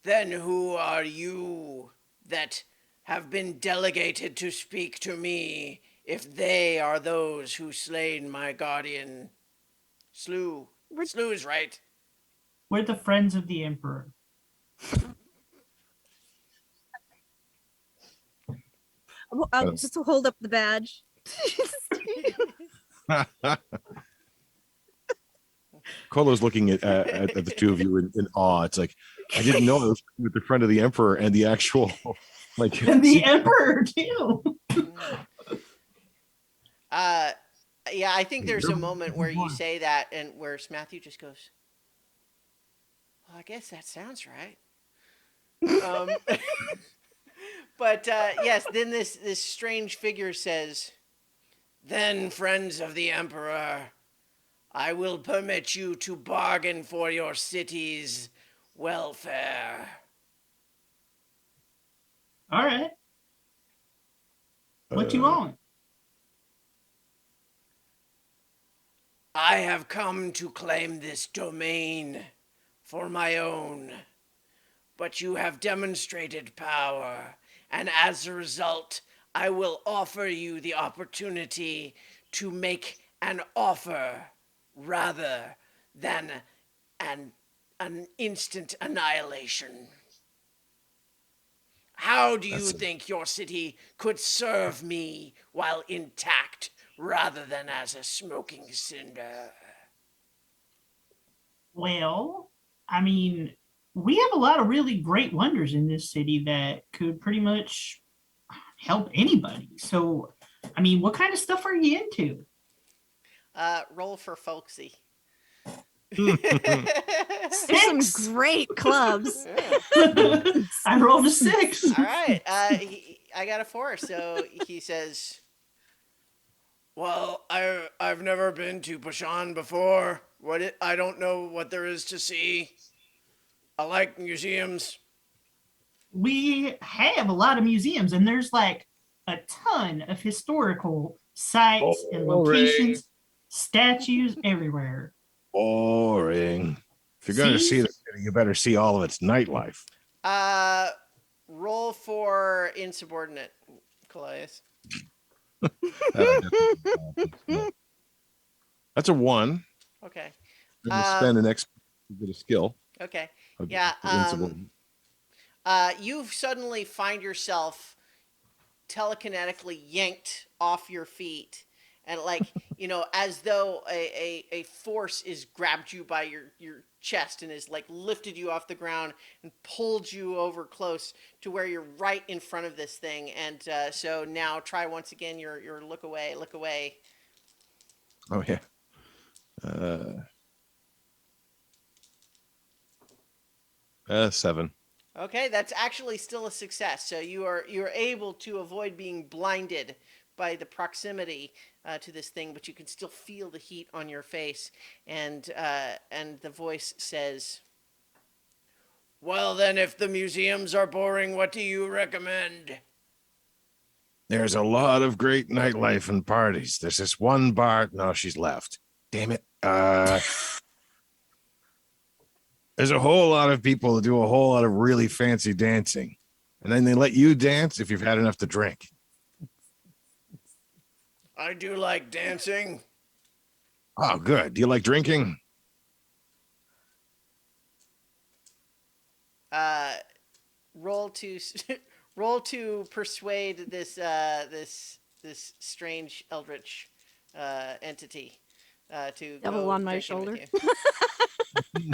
"Then who are you that have been delegated to speak to me if they are those who slain my guardian?" Slew's right. We're the friends of the Emperor. I'll just hold up the badge. Colo's looking at the two of you in awe. It's like, I didn't know I was with the friend of the Emperor and the actual, like, And the Emperor, too. Yeah, I think there's a moment where you say that and where Matthew just goes, "Well, I guess that sounds right." Um, but yes, then this strange figure says, "Then, friends of the Emperor, I will permit you to bargain for your city's welfare." All right. What you Uh, want? I have come to claim this domain for my own, but you have demonstrated power, and as a result, I will offer you the opportunity to make an offer rather than an, an instant annihilation. How do you That's think your city could serve me while intact rather than as a smoking cinder? Well, I mean, we have a lot of really great wonders in this city that could pretty much help anybody. So, I mean, what kind of stuff are you into? Roll for folksy. There's some 6. great clubs. I rolled a 6. All right. I got a 4. So he says, "Well, I've never been to Bashan before. I don't know what there is to see. I like museums." We have a lot of museums, and there's like a ton of historical sites and Boring. locations, statues everywhere. Boring. If you're going to See? see the city, you better see all of its nightlife. Uh, roll for insubordinate, Callias. That's a 1. Okay. I'm going to spend an XP to get a skill. Okay. of- Yeah. of insubordinate. You suddenly find yourself telekinetically yanked off your feet, and like as though a force is grabbed you by your chest and is like lifted you off the ground and pulled you over close to where you're right in front of this thing. And so now try once again your look away. Oh, yeah. Uh, 7. Okay, that's actually still a success. So you're able to avoid being blinded by the proximity to this thing, but you can still feel the heat on your face. And the voice says, "Well, then, if the museums are boring, what do you recommend?" There's a lot of great nightlife and parties. There's this one bar. No, she's left. Damn it. There's a whole lot of people who do a whole lot of really fancy dancing. And then they let you dance if you've had enough to drink. "I do like dancing." Oh, good. Do you like drinking? Roll to roll to persuade this strange eldritch entity to Devil go on my drinking with shoulder. you.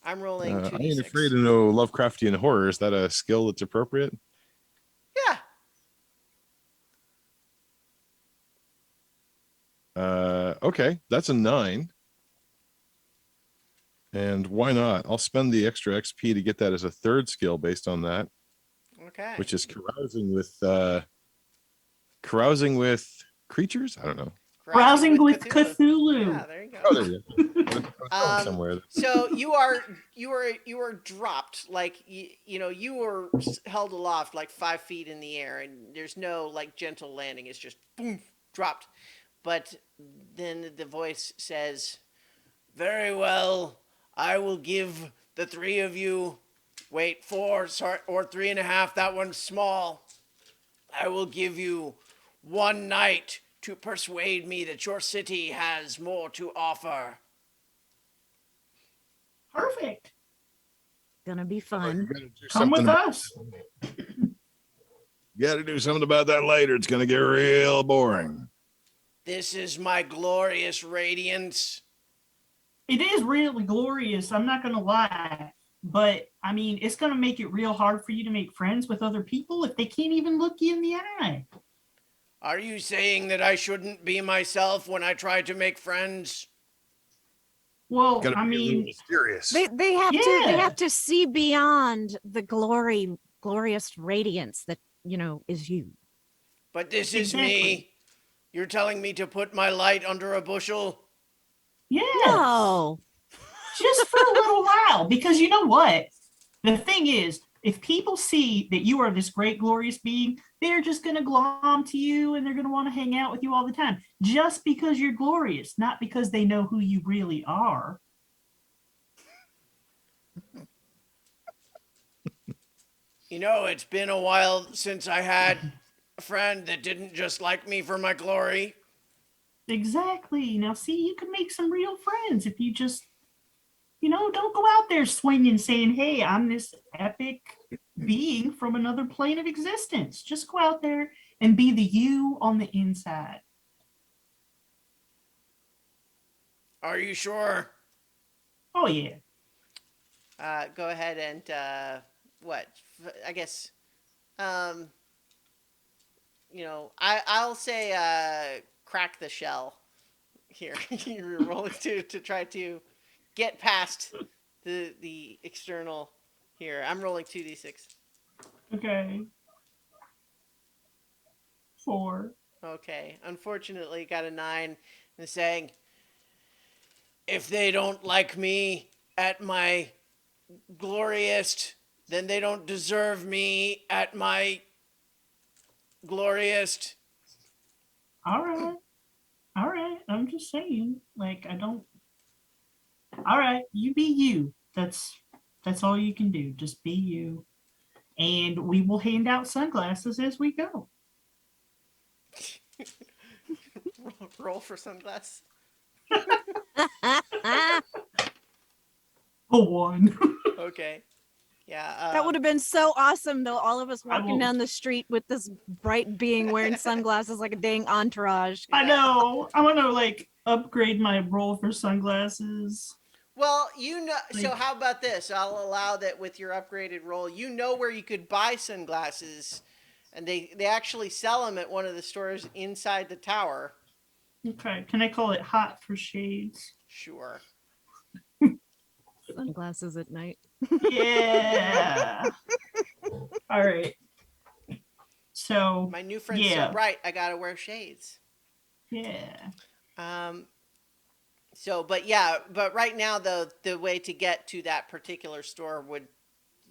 I'm rolling I 2d6. ain't afraid of no Lovecraftian horror. Is that a skill that's appropriate? Yeah. Okay, that's a 9. And why not? I'll spend the extra XP to get that as a 3rd skill based on that, Okay. which is carousing with creatures. I don't know. Browsing with Cthulhu. Yeah, there you go. Oh, there you go. Somewhere. So you are dropped, like you were held aloft like 5 feet in the air, and there's no like gentle landing. It's just boom, dropped. But then the voice says, "Very well, I will give the 3 of you, wait, 4, sorry, or 3.5. That one's small. I will give you 1 night to persuade me that your city has more to offer." Perfect. Gonna be fun. Come with us. You got to do something about that later. It's going to get real boring. "This is my glorious radiance." It is really glorious. I'm not going to lie. But I mean, it's going to make it real hard for you to make friends with other people if they can't even look you in the eye. Are you saying that I shouldn't be myself when I try to make friends? Well, Gotta I be a little mean, mysterious. They have to Yeah. see beyond the glorious radiance that, is you. But this is Exactly. me. You're telling me to put my light under a bushel? yes. No. Just for a little while. Because you know what? The thing is, if people see that you are this great, glorious being, they're just going to glom to you and they're going to want to hang out with you all the time. Just because you're glorious, not because they know who you really are. You know, it's been a while since I had a friend that didn't just like me for my glory. Exactly. Now, see, you can make some real friends if you just, don't go out there swinging saying, hey, I'm this epic being from another plane of existence. Just go out there and be the you on the inside. Are you sure? Oh, yeah. Go ahead and what? I guess um, I'll say crack the shell here. You're rolling to try to get past the external here. I'm rolling 2d6. Okay. 4. Okay. Unfortunately, got a 9 and saying if they don't like me at my glorious, then they don't deserve me at my glorious. All right. All right. I'm just saying. Like, I don't. All right. You be you. That's all you can do. Just be you. And we will hand out sunglasses as we go. Roll for sunglasses. That A 1. Okay. Yeah. would have been so awesome, though. All of us I walking will- down the street with this bright being wearing sunglasses like a dang entourage. I know. I want to like upgrade my roll for sunglasses. Well, so Like- how about this? I'll allow that with your upgraded roll. You know where you could buy sunglasses, and they actually sell them at one of the stores inside the tower. Okay. Can I call it hot for shades? Sure. Sunglasses at night. Yeah. All right. So, My new friend's Yeah. so bright, I gotta wear shades. yeah. But right now the way to get to that particular store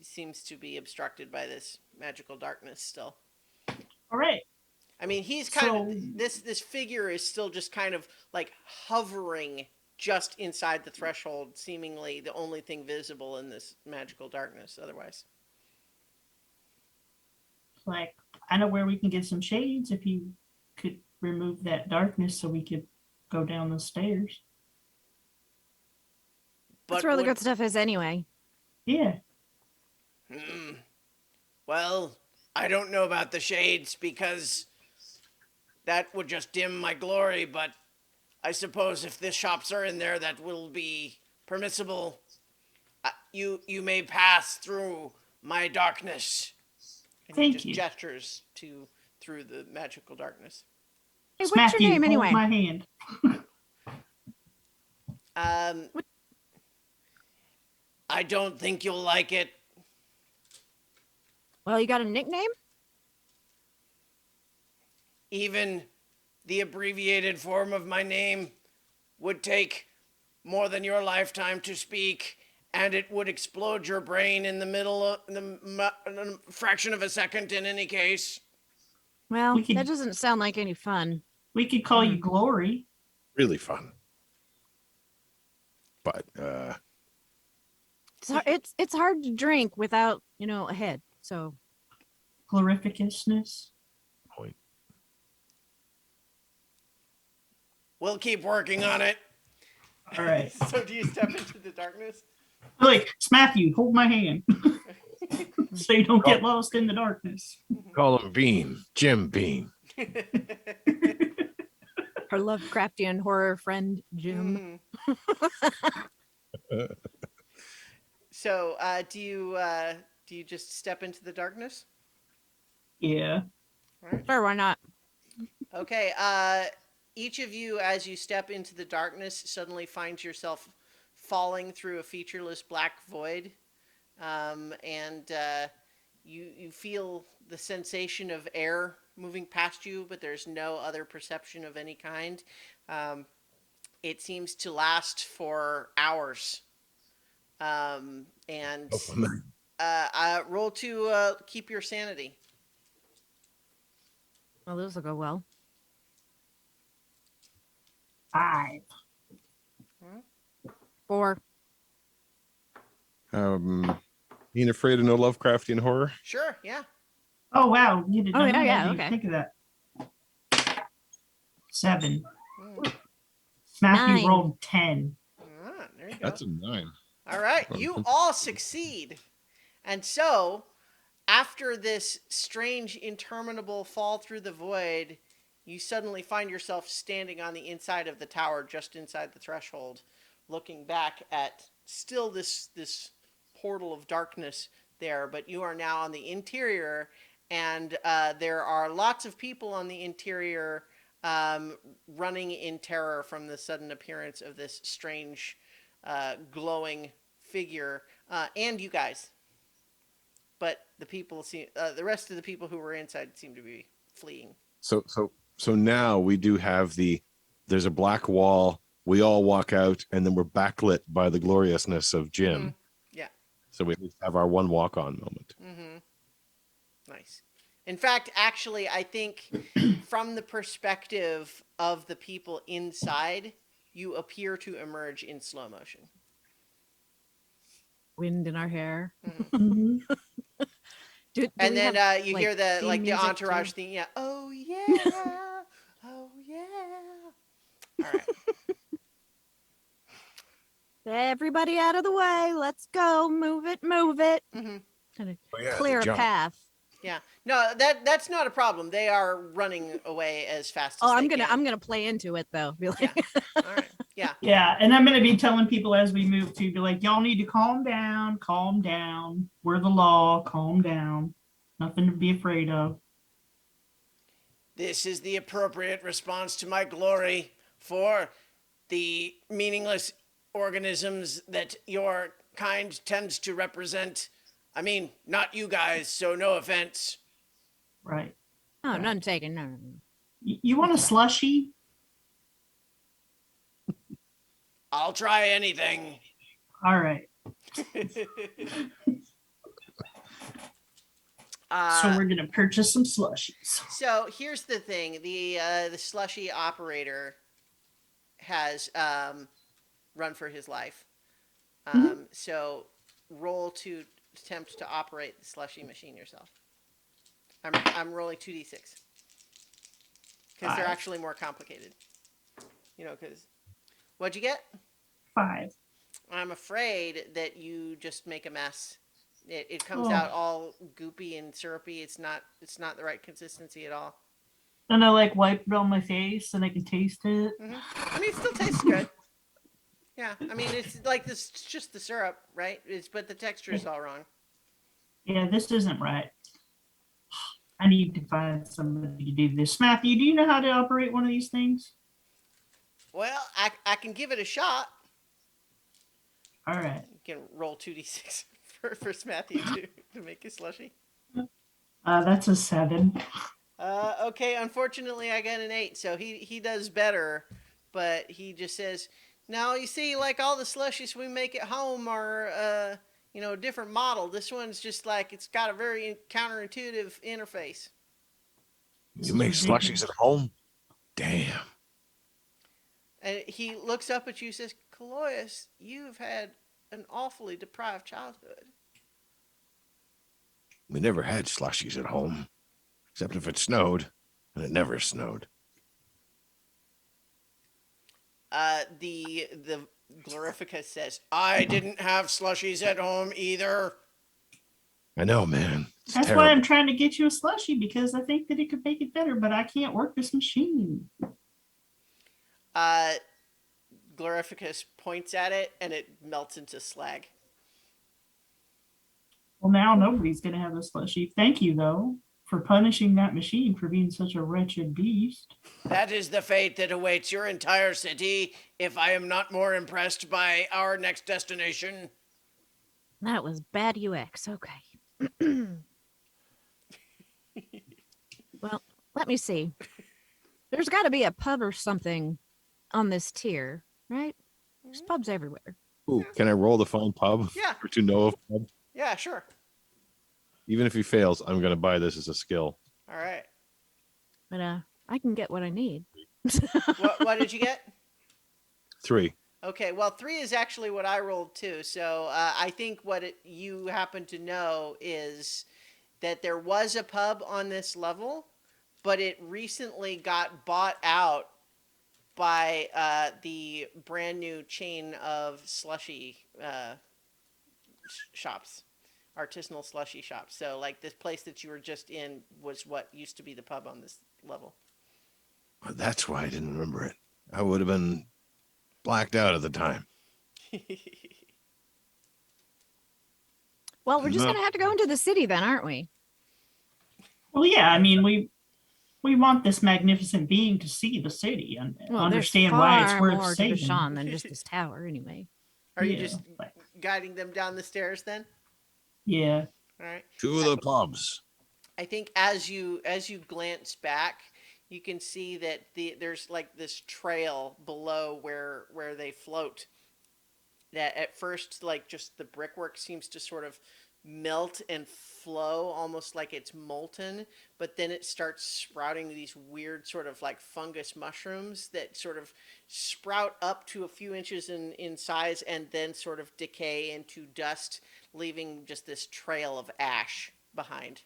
seems to be obstructed by this magical darkness still. All right. I mean, he's So- this figure is still just kind of like hovering just inside the threshold, seemingly the only thing visible in this magical darkness otherwise. Like, I know where we can get some shades if you could remove that darkness so we could go down the stairs. That's where all the would- good stuff is anyway. Yeah. Well, I don't know about the shades because that would just dim my glory, but I suppose if the shops are in there, that will be permissible. You may pass through my darkness. And he Thank just you. gestures through the magical darkness. Hey, what's Matthew, your name hold anyway? my hand. I don't think you'll like it. Well, you got a nickname? Even the abbreviated form of my name would take more than your lifetime to speak, and it would explode your brain in the middle of the fraction of a second in any case. Well, We could- that doesn't sound like any fun. We could call you Glory. Really fun. But It's hard to drink without, a head. So Glorificousness. point. We'll keep working on it. All right. So do you step into the darkness? Like, it's Matthew, hold my hand. So you don't get lost in the darkness. Call him Bean, Jim Bean. her Lovecraftian horror friend Jim. So, do you just step into the darkness? Yeah. Sure, why not? Okay. Each of you, as you step into the darkness, suddenly finds yourself falling through a featureless black void, and you feel the sensation of air moving past you, but there's no other perception of any kind. It seems to last for hours. And roll to keep your sanity. Well, this will go well. 5. 4. Being afraid of no Lovecraftian horror. Sure, yeah. Oh wow, you did Oh, not yeah, even okay. think of that. 7. Mm. Matthew 9. rolled 10. There you go. That's a 9. All right, you all succeed. And so, after this strange, interminable fall through the void, you suddenly find yourself standing on the inside of the tower, just inside the threshold, looking back at still this portal of darkness there, but you are now on the interior, and there are lots of people on the interior running in terror from the sudden appearance of this strange, glowing figure, and you guys. But the rest of the people who were inside seem to be fleeing. So now we do have there's a black wall. We all walk out, and then we're backlit by the gloriousness of Jim. Yeah. So we at least have our one walk-on moment. Nice. In fact, actually, I think from the perspective of the people inside, you appear to emerge in slow motion. Wind in our hair. Mhm. Do And we then have, you hear the theme the music, entourage too? thing. Yeah. Oh yeah. Oh yeah. All right. Everybody out of the way. Let's go. Move it. Move it. Mhm. Kind of Oh, yeah, clear a jump. path. Yeah. No, that's not a problem. They are running away as fast as Oh, they I'm can. gonna play into it though. Be like, Yeah. All right. Yeah. Yeah, and I'm gonna be telling people as we move to be like, y'all need to calm down, calm down. We're the law, calm down. Nothing to be afraid of. This is the appropriate response to my glory for the meaningless organisms that your kind tends to represent. I mean, not you guys, so no offense. Right. oh, Right. none taken. No. You want a slushy? I'll try anything. All right. So we're gonna purchase some slushies. So here's the thing: the slushy operator has run for his life. So roll to attempt to operate the slushy machine yourself. I'm rolling 2d6 because they're 5. actually more complicated. You know, because what'd you get? 5. I'm afraid that you just make a mess. It comes Oh. out all goopy and syrupy. It's not the right consistency at all. And I like wipe it on my face and I can taste it. I mean, it still tastes good. Yeah, I mean, it's like this, it's just the syrup, right? But the texture is all wrong. Yeah, this isn't right. I need to find somebody to do this. Matthew, do you know how to operate one of these things? Well, I can give it a shot. All right. You can roll 2d6 for Matthew to make a slushy. That's a 7. Okay, unfortunately, I got an 8, so he does better, but he just says, "Now you see, like all the slushies we make at home are, a different model. This one's just like it's got a very counterintuitive interface." You make slushies at home? Damn. And he looks up at you and says, "Caloyus, you've had an awfully deprived childhood." We never had slushies at home, except if it snowed, and it never snowed. The Glorificus says, "I didn't have slushies at home either." I know, man. It's That's terrible. why I'm trying to get you a slushie because I think that it could make it better, but I can't work this machine. Glorificus points at it and it melts into slag. Well, now nobody's gonna have a slushie. Thank you though for punishing that machine for being such a wretched beast. That is the fate that awaits your entire city if I am not more impressed by our next destination. That was bad UX. Okay. Well, let me see. There's got to be a pub or something on this tier, right? There's pubs everywhere. Ooh, can I roll to find pub? Yeah. Or to know of pub? Yeah, sure. Even if he fails, I'm going to buy this as a skill. All right. But I can get what I need. What did you get? 3. Okay, well, 3 is actually what I rolled too. So I think you happen to know is that there was a pub on this level, but it recently got bought out by the brand new chain of slushy shops, artisanal slushy shops. So, like, this place that you were just in was what used to be the pub on this level. Well, that's why I didn't remember it. I would have been blacked out at the time. Well, we're just No. going to have to go into the city then, aren't we? Well, yeah, I mean, we want this magnificent being to see the city and Well, understand there's why it's far worth more to saving. Bashan than just this tower, anyway. Are you Yeah, just but- guiding them down the stairs then? Yeah. All right. To the pubs. I think as you glance back, you can see that there's like this trail below where they float. That at first, like, just the brickwork seems to sort of melt and flow almost like it's molten, but then it starts sprouting these weird sort of like fungus mushrooms that sort of sprout up to a few inches in size and then sort of decay into dust, leaving just this trail of ash behind.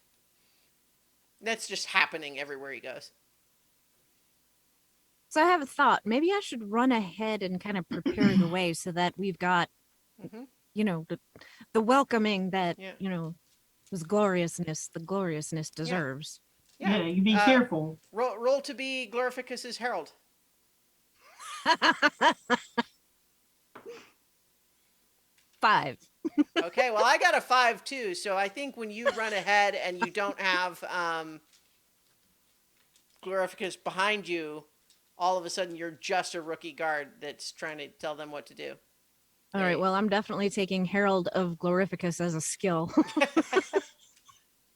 That's just happening everywhere he goes. So I have a thought. Maybe I should run ahead and kind of prepare the way so that we've got, Mhm. the welcoming that, Yeah. the gloriousness deserves. Yeah, you be careful. Roll to be Glorificus's herald. 5. Okay, well, I got a 5 too, so I think when you run ahead and you don't have Glorificus behind you, all of a sudden you're just a rookie guard that's trying to tell them what to do. All right, well, I'm definitely taking Herald of Glorificus as a skill.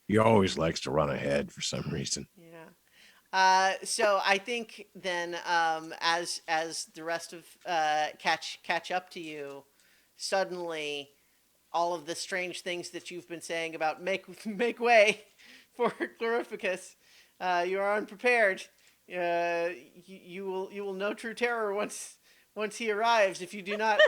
He always likes to run ahead for some reason. Yeah. So I think then, as the rest of catch up to you, suddenly all of the strange things that you've been saying about make way for Glorificus, you are unprepared. You will know true terror once he arrives if you do not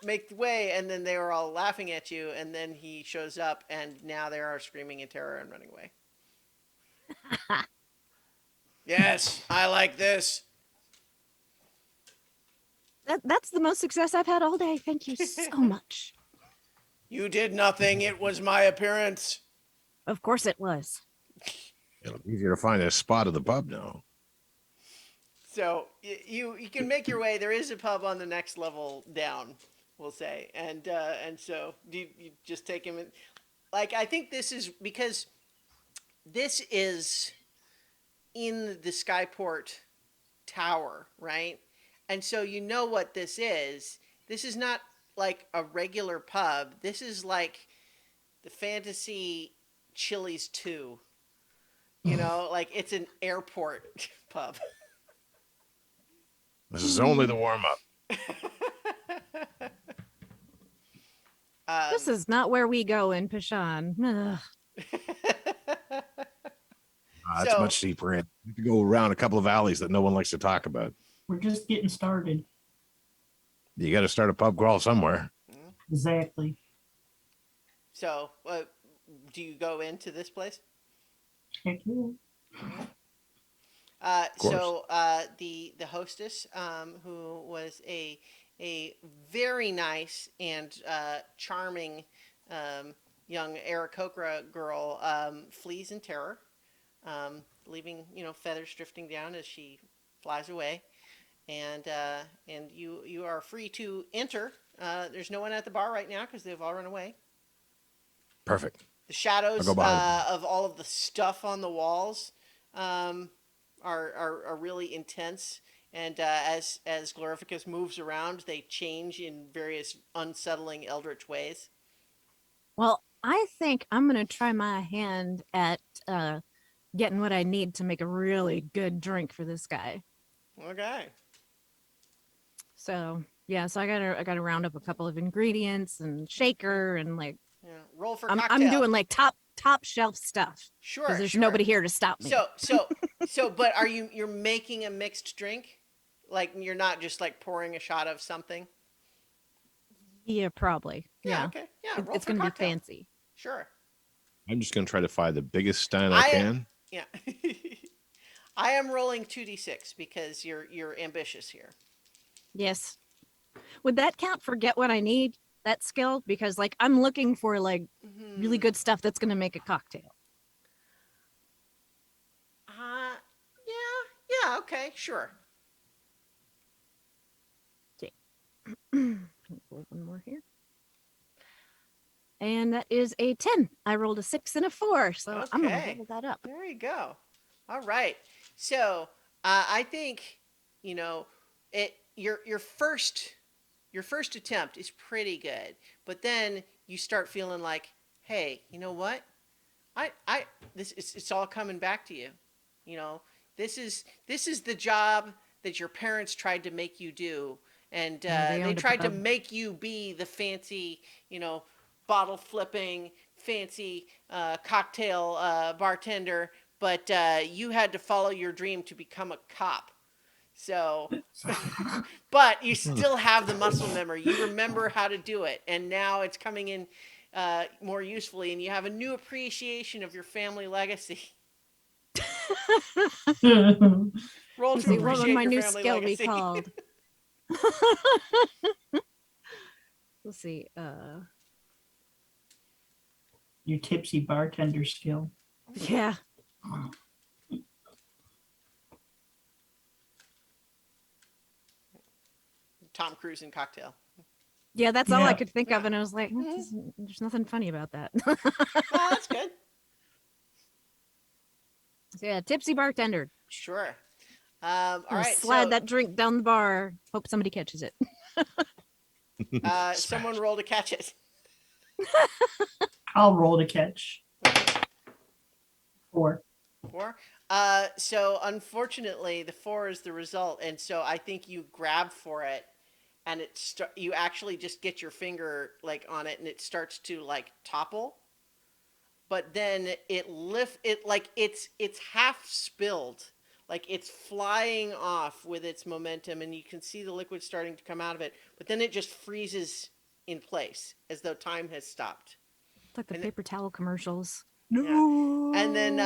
make the way. And then they were all laughing at you, and then he shows up, and now they are screaming in terror and running away. Yes, I like this. That's the most success I've had all day. Thank you so much. You did nothing. It was my appearance. Of course it was. It'll be easier to find a spot at the pub now. So you can make your way. There is a pub on the next level down, we'll say, and so you just take him in. Like, I think this is because this is in the Skyport Tower, right? And so you know what this is. This is not like a regular pub. This is like the Fantasy Chili's 2. You know, like it's an airport pub. This is only the warm up. This is not where we go in Pashan. Ugh. That's So- much deeper in. You have to go around a couple of alleys that no one likes to talk about. We're just getting started. You got to start a pub crawl somewhere. Exactly. So, do you go into this place? Heck yeah. course. So the hostess, who was a very nice and charming young Aarakocra girl, flees in terror, leaving feathers drifting down as she flies away, and you are free to enter. There's no one at the bar right now because they've all run away. Perfect. The shadows I'll go behind. of all of the stuff on the walls are really intense. And as Glorificus moves around, they change in various unsettling eldritch ways. Well, I think I'm gonna try my hand at getting what I need to make a really good drink for this guy. Okay. So yeah, so I gotta round up a couple of ingredients and shaker and like Yeah. Roll for I'm cocktail. doing like top shelf stuff Sure. because there's Sure. nobody here to stop me. So, but you're making a mixed drink? Like you're not just like pouring a shot of something? Yeah, probably. Yeah, Okay. Yeah. Roll it's for gonna cocktail. be fancy. Sure. I'm just going to try to find the biggest stein I can. Yeah. I am rolling 2d6 because you're ambitious here. Yes. Would that count for get what I need? That skill? Because like I'm looking for like really good stuff that's gonna make a cocktail. Yeah, okay, sure. Okay. Roll one more here. And that is a 10. I rolled a 6 and a 4, so I'm gonna Okay. level that up. There you go. All right. So I think it your first attempt is pretty good, but then you start feeling like, hey, you know what? I this it's all coming back to you. You know, this is the job that your parents tried to make you do, and they owned a tried to pub. make you be the fancy, bottle flipping, fancy cocktail bartender, but you had to follow your dream to become a cop. So, but you still have the muscle memory. You remember how to do it, and now it's coming in more usefully, and you have a new appreciation of your family legacy. Roll Let's to see, what would appreciate my your new family skill be legacy. called? Let's see. Your tipsy bartender skill. Yeah. Tom Cruise in cocktail. Yeah, that's all I Yeah. could think of, Yeah. and I was like, there's nothing funny about that. Oh, that's good. So yeah, tipsy bartender. Sure. All I'll right. slide So that drink down the bar. Hope somebody catches it. someone roll to catch it. I'll roll to catch. 4. 4. So unfortunately, the 4 is the result, and so I think you grab for it, and you actually just get your finger like on it, and it starts to like topple. But then it's half spilled, like it's flying off with its momentum, and you can see the liquid starting to come out of it. But then it just freezes in place as though time has stopped. It's like the And paper towel commercials. No. And then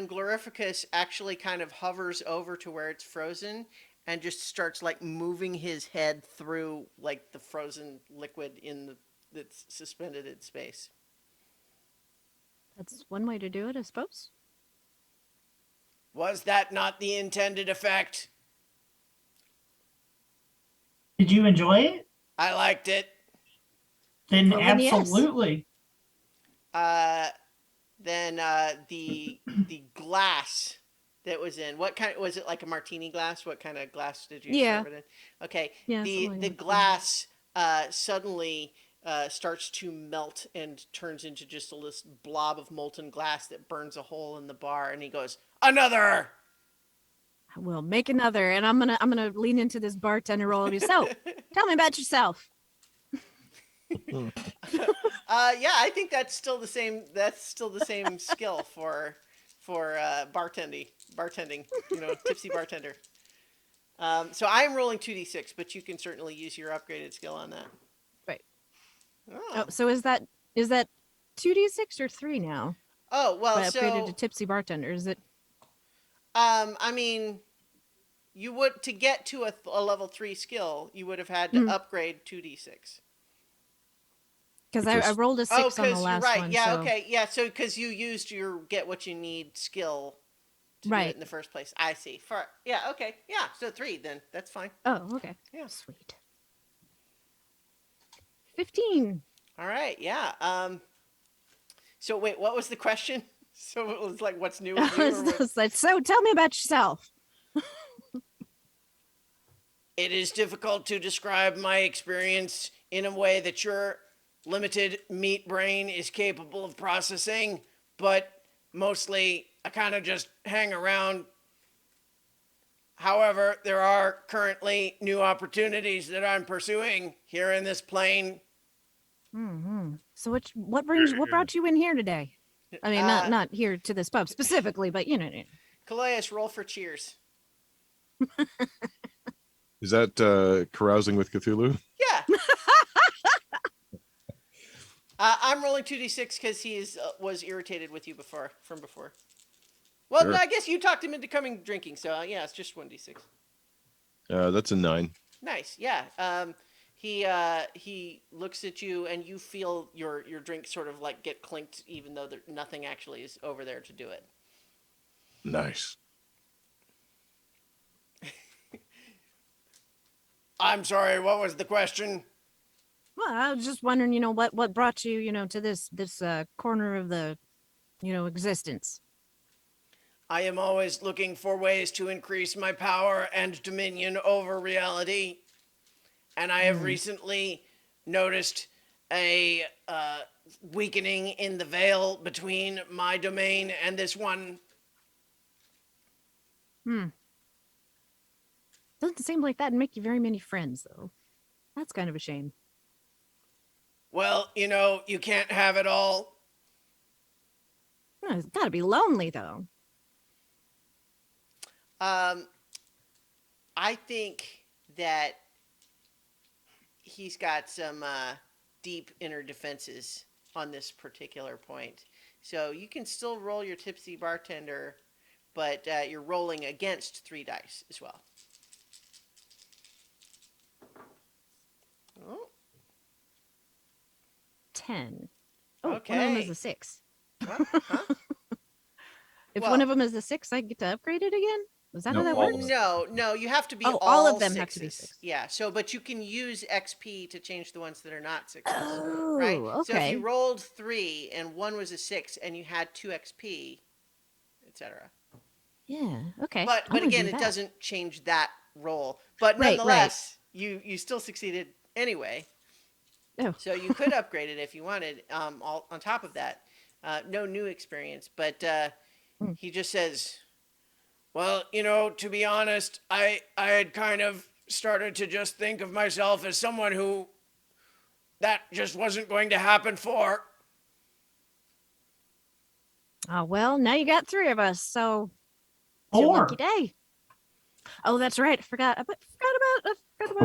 Glorificus actually kind of hovers over to where it's frozen and just starts like moving his head through like the frozen liquid that's suspended in space. That's one way to do it, I suppose. Was that not the intended effect? Did you enjoy it? I liked it. Then Well, then yes. absolutely. Then the glass that was in, what kind was it, like a martini glass? What kind of glass did you serve it in? Okay. Yeah, The something like that. glass suddenly starts to melt and turns into just a little blob of molten glass that burns a hole in the bar, and he goes, "Another!" We'll make another, and I'm gonna lean into this bartender role and be so. Tell me about yourself. Yeah, I think that's still the same. That's still the same skill for bartending. Tipsy bartender. So I'm rolling 2d6, but you can certainly use your upgraded skill on that. Right. Oh, So is that 2d6 or 3 now? oh well. I upgraded to So tipsy bartender. Is it? I mean, you would, to get to a level 3 skill, you would have had to upgrade 2d6. Because I rolled a 6 on the you're last right. one. Yeah, so. okay. Yeah, so because you used your get what you need skill to do Right. it in the first place. I see. Okay. Yeah, so 3 then. That's fine. Oh, okay. Yeah. Sweet. 15. All right. Yeah. So wait, what was the question? So it was like, what's new with you? Or what? It's like, so tell me about yourself. It is difficult to describe my experience in a way that your limited meat brain is capable of processing, but mostly I kind of just hang around. However, there are currently new opportunities that I'm pursuing here in this plane. So what brought you in here today? I mean, not here to this pub specifically, but you know. Calais, roll for cheers. Is that carousing with Cthulhu? Yeah. I'm rolling 2d6 because he was irritated with you before. Well, Sure. no, I guess you talked him into coming drinking, so yeah, it's just 1d6. That's a 9. Nice, yeah. He looks at you, and you feel your drink sort of like get clinked, even though nothing actually is over there to do it. Nice. I'm sorry. What was the question? Well, I was just wondering, what brought you, to this corner of the, existence. I am always looking for ways to increase my power and dominion over reality. And I have recently noticed a weakening in the veil between my domain and this one. Doesn't seem like that'd make you very many friends, though. That's kind of a shame. Well, you can't have it all. Well, it's got to be lonely, though. I think that he's got some deep inner defenses on this particular point. So you can still roll your tipsy bartender, but you're rolling against 3 dice as well. Oh, 10. Oh, one of them Okay. is a 6. what? Huh? If Well- one of them is a 6, I get to upgrade it again? Is that how No, that all works? of No, you have to be all of them have to be sixes. 6. Yeah, but you can use XP to change the ones that are not 6s. Oh, Right? So if okay. you rolled 3 and one was a 6 and you had 2 XP, etc. Yeah, okay. But I'm gonna again, do it that. doesn't change that roll. But Right, nonetheless, you still succeeded anyway. Oh. So you could upgrade it if you wanted. All on top of that, no new experience. But he just says, "Well, to be honest, I had kind of started to just think of myself as someone who that just wasn't going to happen for." Oh, well, now you got 3 of us, so it's your 4. lucky day. Oh, that's right. I forgot about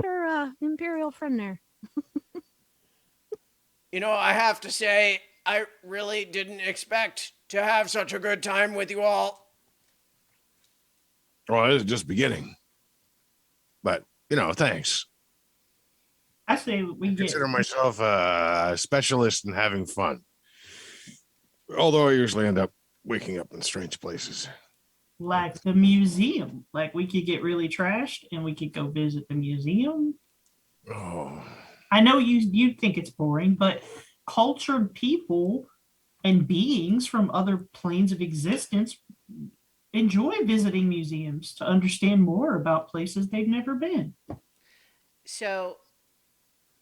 our Imperial friend there. I have to say, I really didn't expect to have such a good time with you all. Well, it's just beginning. But, thanks. I say we I get consider myself a specialist in having fun. Although I usually end up waking up in strange places. like the museum. Like we could get really trashed and we could go visit the museum. Oh, I know you think it's boring, but cultured people and beings from other planes of existence enjoy visiting museums to understand more about places they've never been. So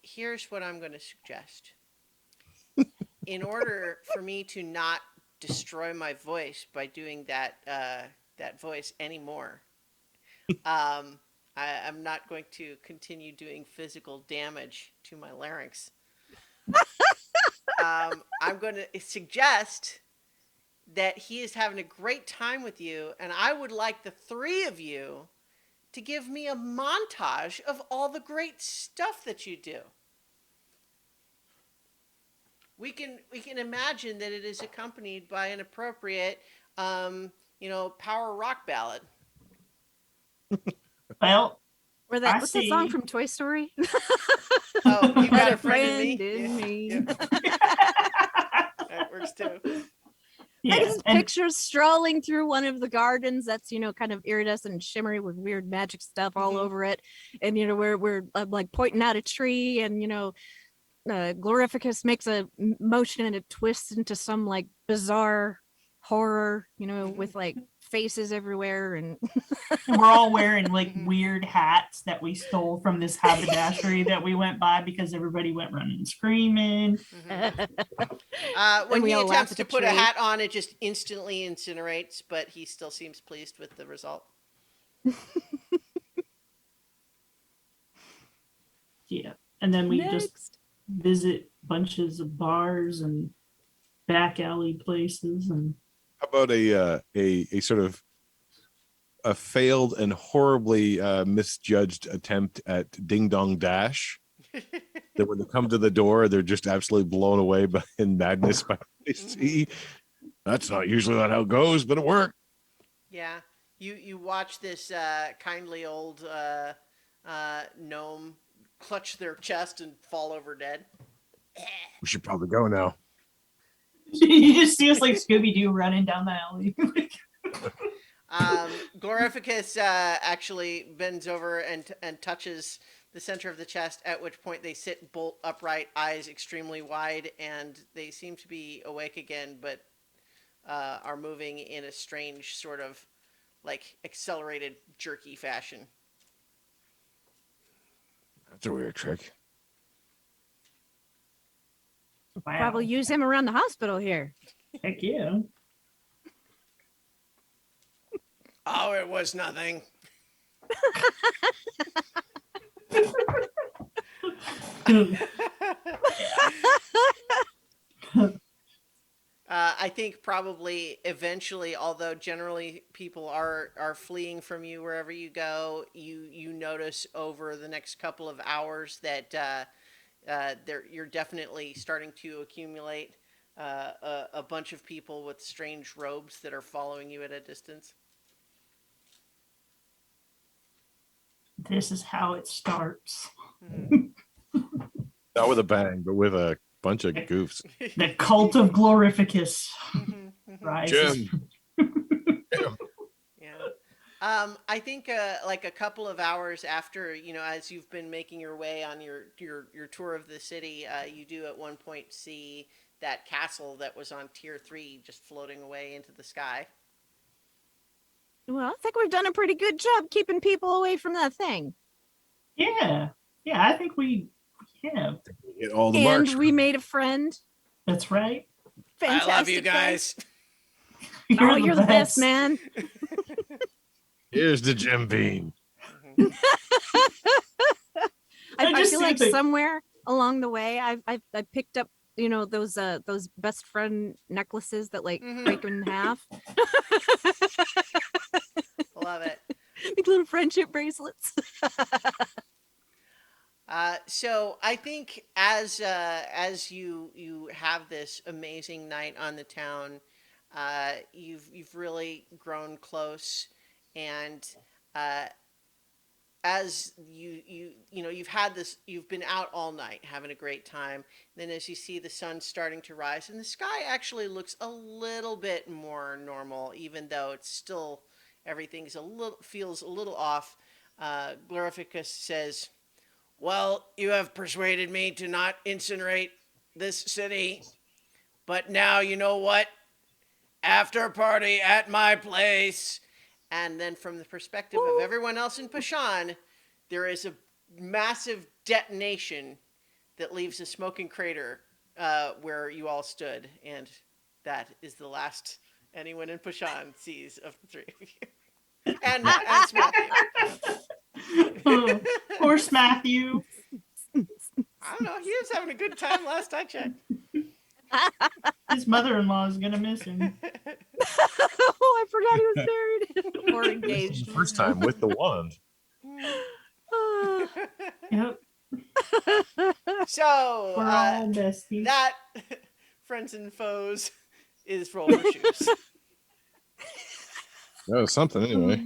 here's what I'm going to suggest. In order for me to not destroy my voice by doing that voice anymore, I'm not going to continue doing physical damage to my larynx. I'm going to suggest that he is having a great time with you, and I would like the 3 of you to give me a montage of all the great stuff that you do. We can imagine that it is accompanied by an appropriate, power rock ballad. Well, Or I what's that song see. from Toy Story? Oh, you got Got a friend in me. me. Yeah, that works too. I yeah, can just and picture strolling through one of the gardens that's kind of iridescent and shimmery with weird magic stuff all Mhm. over it, and we're like pointing out a tree, and Glorificus makes a motion and it twists into some like bizarre horror, with like faces everywhere and And we're all wearing like weird hats that we stole from this haberdashery that we went by because everybody went running and screaming. When we he all laugh attempts at to the put a tree. hat on, it just instantly incinerates, but he still seems pleased with the result. Yeah. And then we just Next. visit bunches of bars and back alley places and How about a sort of a failed and horribly misjudged attempt at Ding Dong Dash? That when they come to the door, they're just absolutely blown away by in madness by what they see. That's not usually not how it goes, but it worked. Yeah, you watch this kindly old gnome clutch their chest and fall over dead. We should probably go now. you just see us like Scooby-Doo running down the alley. Glorificus actually bends over and touches the center of the chest, at which point they sit bolt upright, eyes extremely wide, and they seem to be awake again, but are moving in a strange sort of like accelerated, jerky fashion. That's a weird trick. Wow. Probably use him around the hospital here. Heck yeah. Oh, it was nothing. I think probably eventually, although generally people are fleeing from you wherever you go, you notice over the next couple of hours that you're definitely starting to accumulate a bunch of people with strange robes that are following you at a distance. This is how it starts. Not with a bang, but with a bunch of goofs. The cult of Glorificus rises. Jim. Yeah. I think like a couple of hours after, as you've been making your way on your tour of the city, you do at one point see that castle that was on tier 3 just floating away into the sky. Well, I think we've done a pretty good job keeping people away from that thing. Yeah. Yeah, I think we have. Hit all the And marks. we made a friend. That's right. Fantastic. I love you guys. You're the best, man. Here's the Jim Beam. I just feel see like the- somewhere along the way, I picked up, those best friend necklaces that like break in half. Love it. These little friendship bracelets. So I think as you have this amazing night on the town, you've really grown close, and as you've been out all night having a great time. Then as you see the sun starting to rise, and the sky actually looks a little bit more normal, even though it's still everything's feels a little off. Glorificus says, "Well, you have persuaded me to not incinerate this city, but now you know what? After party at my place." And then from the perspective of everyone else in Pashan, there is a massive detonation that leaves a smoking crater where you all stood. And that is the last anyone in Pashan sees of the three of you. And Matthew. Poor Matthew. I don't know. He was having a good time last I checked. His mother-in-law is gonna miss him. Oh, I forgot he was married or The engaged. first time with the wand. Yep. So, We're all besties. that, friends and foes, is Roller Shoes. That was something anyway.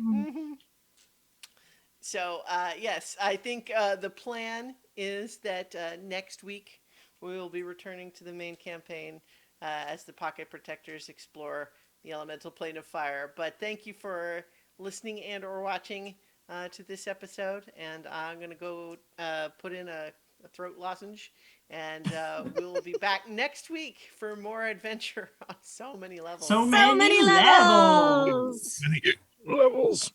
So, yes, I think the plan is that next week we will be returning to the main campaign as the Pocket Protectors explore the elemental plane of fire. But thank you for listening and or watching to this episode. And I'm going to go put in a a throat lozenge. And we'll be back next week for more adventure on so many levels. So So many many levels. levels. Many levels.